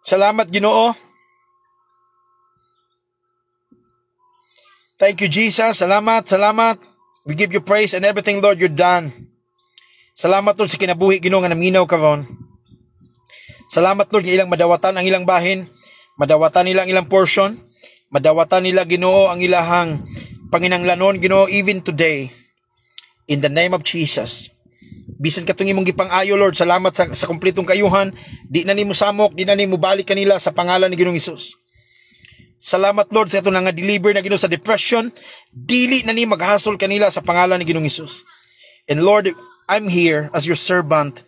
A: Salamat, Ginoo. Thank you, Jesus. Salamat, salamat. We give you praise and everything, Lord, you're done. Salamat, Lord, sa kinabuhi, Ginoo, nga naminaw karon. Salamat, Lord, nga ilang madawatan ang ilang bahin. Madawatan nila ang ilang portion. Madawatan nila, Ginoo, ang ilahang panginanglanon, Ginoo, even today. In the name of Jesus. Bisan katong imong gipang-ayo, Lord, salamat sa kumpletong kayuhan. Di na nimo samok, di na nimo balik kanila sa pangalan ni Ginoong Hesus. Salamat, Lord, sa ito nga deliver na Ginoo sa depression. Dili na ni maghasol kanila sa pangalan ni Ginoong Hesus. And Lord, I'm here as your servant.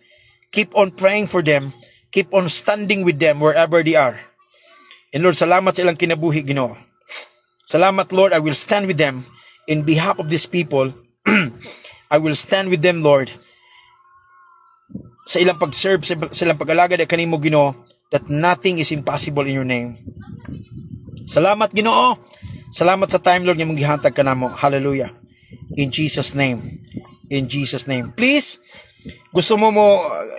A: Keep on praying for them. Keep on standing with them wherever they are. And Lord, salamat sa ilang kinabuhi, Ginoo. Salamat, Lord, I will stand with them in behalf of these people. I will stand with them, Lord, sa ilang pag-serve, sa ilang pag-alagad at kanimo, Ginoo, that nothing is impossible in your name. Salamat, Ginoo. Salamat sa time, Lord, nga mong gihatag ka namo. Hallelujah. In Jesus' name. In Jesus' name. Please, gusto mo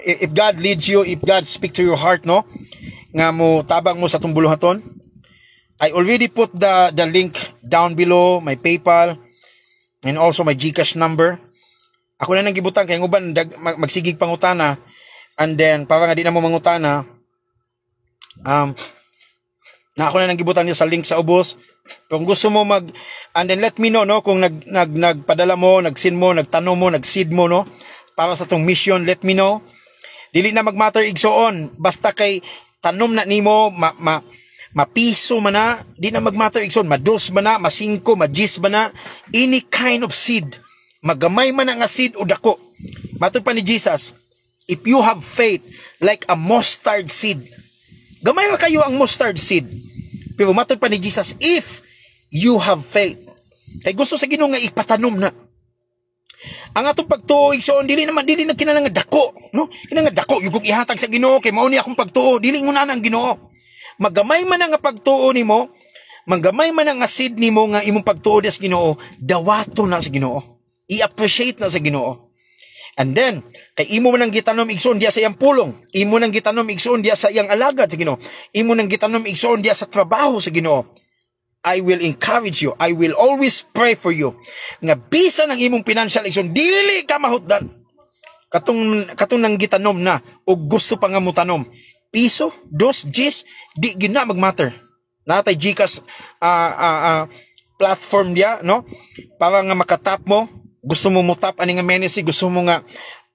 A: if God leads you, if God speak to your heart, no, nga mo tabang mo sa itong buluhaton, I already put the link down below, my PayPal, and also my GCash number. Ako na nang gibutang, kaya nguban magsigig pangutana, and then, para nga di na mo mangutana, na ako na nang gibutan niya sa link sa ubos. Kung gusto mo and then let me know, no, kung nagpadala mo, nag-send mo, nagtanong mo, nag-seed mo, no, para sa tong mission, let me know. Dili na mag-matter igsoon, basta kay tanom na nimo, mapiso man na, di na mag-matter igsoon, mados man na, masingko, majis man na, any kind of seed, magamay man nga seed o dako. Matod pa ni Jesus, if you have faith like a mustard seed, gamay na kayo ang mustard seed. Pero matod pa ni Jesus, if you have faith, kay gusto sa Ginoo nga ipatanom na. Ang atong pagtuo igsoon, dili na kinahanglan nga dako, no? Kinahanglan nga dako yung ihatag sa Ginoo kay mao ni akong pagtuo, dili nguna ang Ginoo. Magamay man nga pagtuo nimo, Manggamay man ang asid nimo nga imong pagtuod sa Ginoo, dawato na sa Ginoo. I-appreciate na sa Ginoo. And then, kay imo man ang gitanom igsoon diya sa iyang pulong, imo nang gitanom igsoon diya sa iyang alagad sa Ginoo, imo nang gitanom igsoon diya sa trabaho sa Ginoo. I will encourage you. I will always pray for you. Nga bisan ang imong financial igsoon, dili ka mahutdan. Katong nang gitanom na o gusto pa nga mo tanom. Piso, dos, gis, di gina mag-matter. Natay GCash platform dia, no? Para nga makatap mo, gusto mo mutap ani nga ministry, gusto mo nga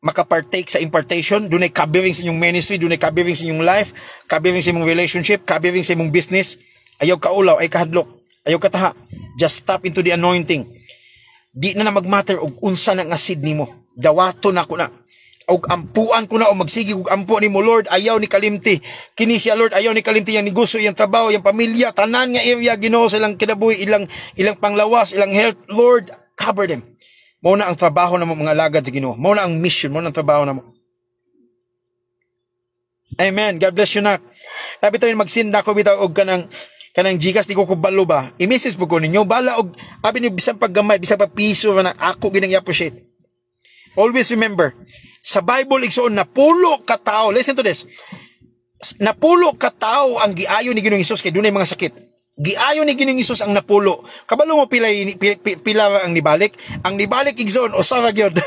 A: makapartake sa impartation, dunay covering sa inyong ministry, dunay covering sa inyong life, covering sa inyong relationship, covering sa imong business. Ayaw ka ulaw, ay kahadlok, ayaw ka taha. Just tap into the anointing. Di na mag-matter og unsa nang asid nimo. Dawato na ko na. Og ampuan ko na o magsigi og ampuan nimo, Lord, ayaw ni kalimti. Kini siya, Lord, ayaw ni kalimti yang negosyo, yang trabaho, yang pamilya, tanan nga area Ginoo, silang kinabuhi, ilang panglawas, ilang health, Lord, cover them. Mao na ang trabaho namo mga alagad sa Ginoo. Mao na ang mission, mao na ang trabaho namo. Amen. God bless you na. Labi tayo magsinda ko bitaw og kanang GCash di ko kubalo ba. I-message po ko ninyo bala og abi ni bisan paggamay, bisan pa piso na ako ginang i-appreciate. Always remember, sa Bible igsoon napulo ka tawo. Listen to this. Napulo ka tawo ang giayo ni Ginoong Hesus kay dunay mga sakit. Giayo ni Ginoong Hesus ang napulo. Kabalo mo pila ang nibalik? Ang nibalik igsoon usa gyud.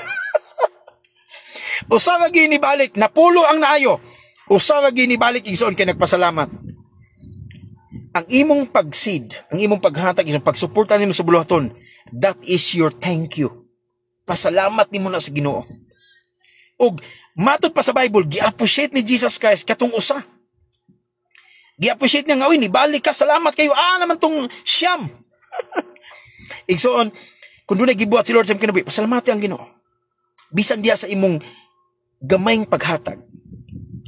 A: Usa gyud nibalik, napulo ang naayo. Usa gyud nibalik igsoon kay nagpasalamat. Ang imong pagsid, ang imong paghatag, isang pagsuporta nimo sa buluhaton, that is your thank you. Pasalamat nimo na sa Ginoo. Og matod pa sa Bible, gi-appreciate ni Jesus Christ katong usa. Gi-appreciate niya nga, ni balik ka, salamat kayo. Naman tong siyam. Igsoon, kung doon ay gibuhat si Lord sa kinabuhi, pasalamati ang Ginoo. Bisan diya sa imong gamayng paghatag.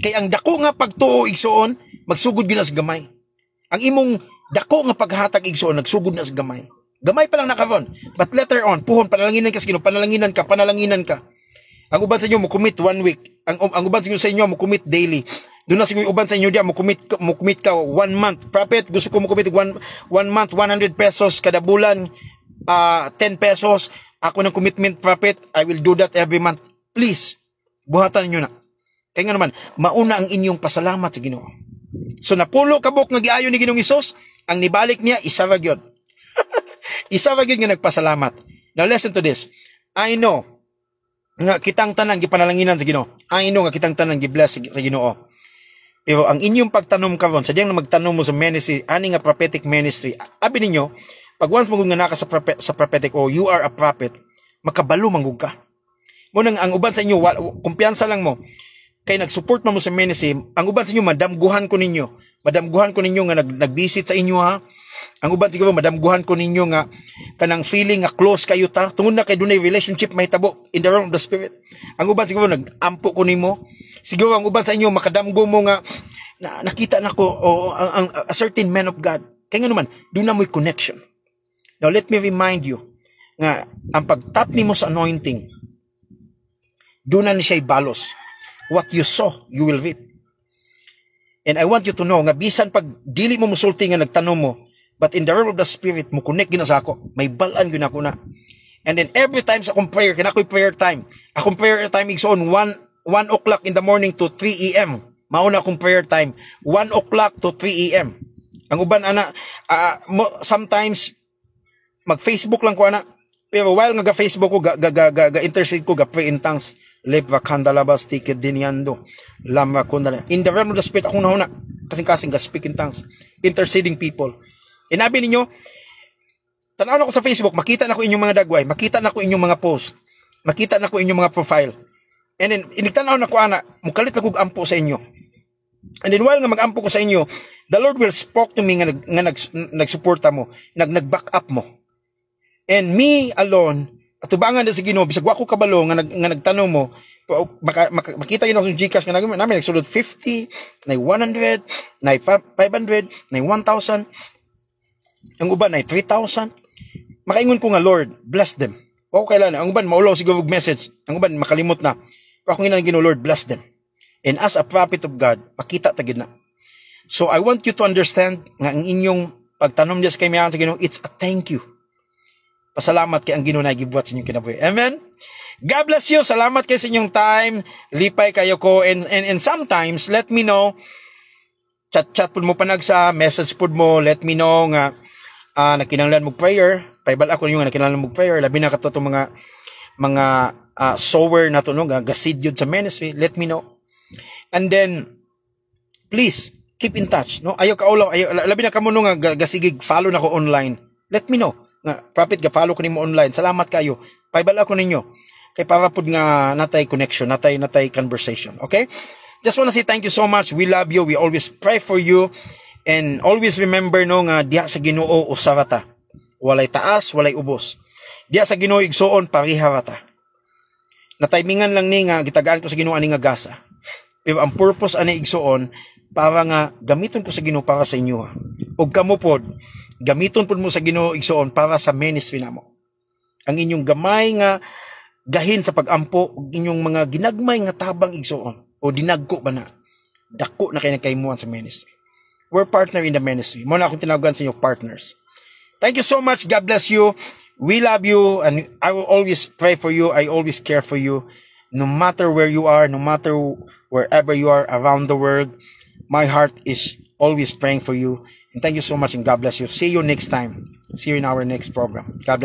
A: Kay ang dako nga pagtuo igsoon, magsugod gyud na sa gamay. Ang imong dako nga paghatag igsoon, nagsugod na sa gamay. Gamay pa lang nakaron. But later on, puhon, panalanginan ka sa Ginoo, panalaginan ka. Ang uban sa inyo mo commit 1 week. Ang uban sa inyo mo commit daily. Doon na siguro uban sa inyo diya mo commit ka 1 month. Prophet, gusto ko mo commit 1 month 100 pesos kada bulan, 10 pesos. Ako ng commitment, Prophet. I will do that every month. Please, buhatan niyo na. Kaya nga naman, mauna ang inyong pasalamat sa Ginoo. So napulo kabuk nga giayo ni Ginoong Hesus, ang nibalik niya isa ra gyud. Isa ra gyud nga nagpasalamat. Now listen to this. I know nga kitang tanan gipanalanginan sa Ginoo. I know nga kitang tanan gibless sa Ginoo. Pero ang inyong pagtanom karon, sadyang na magtanom mo sa ministry, ani nga prophetic ministry. Abi ninyo, pag once magud nga naka sa prophetic o you are a prophet, makabalo manggug ka. Mo nang ang uban sa inyo, kumpiyansa lang mo. Kay nag-support mo sa ministry, ang uban sa inyo madamguhan ko ninyo. Madamguhan ko ninyo nga nag-visit sa inyo ha. Ang uban siguro madamguhan ko ninyo nga kanang feeling nga close kayo ta. Tungod na kay dunay relationship mahitabo in the realm of the spirit. Ang uban siguro nag-ampo ko nimo. Siguro ang uban sa inyo makadamgo mo nga nakita nako a certain man of God. Kaya nga naman, doon na mo'y connection. Now let me remind you nga ang pagtap nimo sa anointing, doon na ni siya balos. What you sow, you will reap. And I want you to know nga bisan pag dili mo musulti nga nagtanong mo, but in the realm of the spirit mo connect gina sa ako, may balaan gyud ako na. And then every time sa akong prayer, kinakoy prayer time. Akong prayer time is on 1 o'clock in the morning to 3 a.m. Mauna akong prayer time 1 o'clock to 3 a.m. Ang uban ana sometimes mag-Facebook lang ko ana. Pero while nga Facebook ko ga-intercede ko ga-pray in tongues. Lebra kandalabas tikid dinyando. Lamra kundala. In the realm of the spirit, akong nahuna. Kasing-kasing ga-speak in tongues. Interceding people. Inabi ninyo, tanaw na ko sa Facebook, makita na ko inyong mga dagway, makita na ko inyong mga post, makita na ko inyong mga profile. And then, inigtanaw na ko ana, mukalit na kong ampo sa inyo. And then, while nga mag-ampo ko sa inyo, the Lord will spoke to me nga nagsuporta mo, nag-back up mo. And me alone, atubangan na sa Ginoo bisag wa ko kabalo nga nagtanong mo, makita yun ako sa GCash nga namin nagsulod 50, na 100, na 500, na 1,000. Ang uban ay 3,000. Makaingon ko nga, Lord, bless them. O kailan, ang uban maulaw siguro message. Ang uban makalimot na. Pero akong ginang Ginoo, Lord, bless them. And as a prophet of God, makita tagid na. So I want you to understand nga ang inyong Pagtanom niya sa kamiyan sa Ginoo, it's a thank you. Pasalamat kay ang Ginoo na gibuhat sa inyong kinabuhi. Amen? God bless you. Salamat kayo sa inyong time. Lipay kayo ko. And sometimes, let me know, chat-chat po mo panag sa message po mo, let me know nga, nakinanglan mo prayer. Paibal ako yung nakinanglan mo prayer. Labi na kato itong mga sower na to, no? Gasid yun sa ministry. Let me know. And then, please, keep in touch. No? Ayaw kaulaw. Labi na kamo no nga gasigig, follow na ko online. Let me know. Nga, Prophet, ga-follow ko nimo online. Salamat kayo. Paibal ako ninyo. Kay para po nga natay connection, natay conversation. Okay? Just wanna say thank you so much. We love you. We always pray for you. And always remember no nga diha sa Ginoo usarata. Walay taas, walay ubos. Diha sa Ginoo igsuon pariharata. Nataymingan lang ni nga gitagaan ko sa Ginoo ani nga gasa. Pero ang purpose ani igsuon para nga gamiton ko sa Ginoo para sa inyo. Ug kamo pod gamiton pod mo sa Ginoo igsuon para sa ministry namo. Ang inyong gamay nga gahin sa pagampo ug inyong mga ginagmay nga tabang igsuon o dinagko ba na dako na kay nagkaimuan sa ministry. We're partner in the ministry. Mo na akong tinawagan sa inyo partners. Thank you so much. God bless you. We love you and I will always pray for you. I always care for you. No matter where you are, no matter wherever you are around the world, my heart is always praying for you. And thank you so much and God bless you. See you next time. See you in our next program. God bless.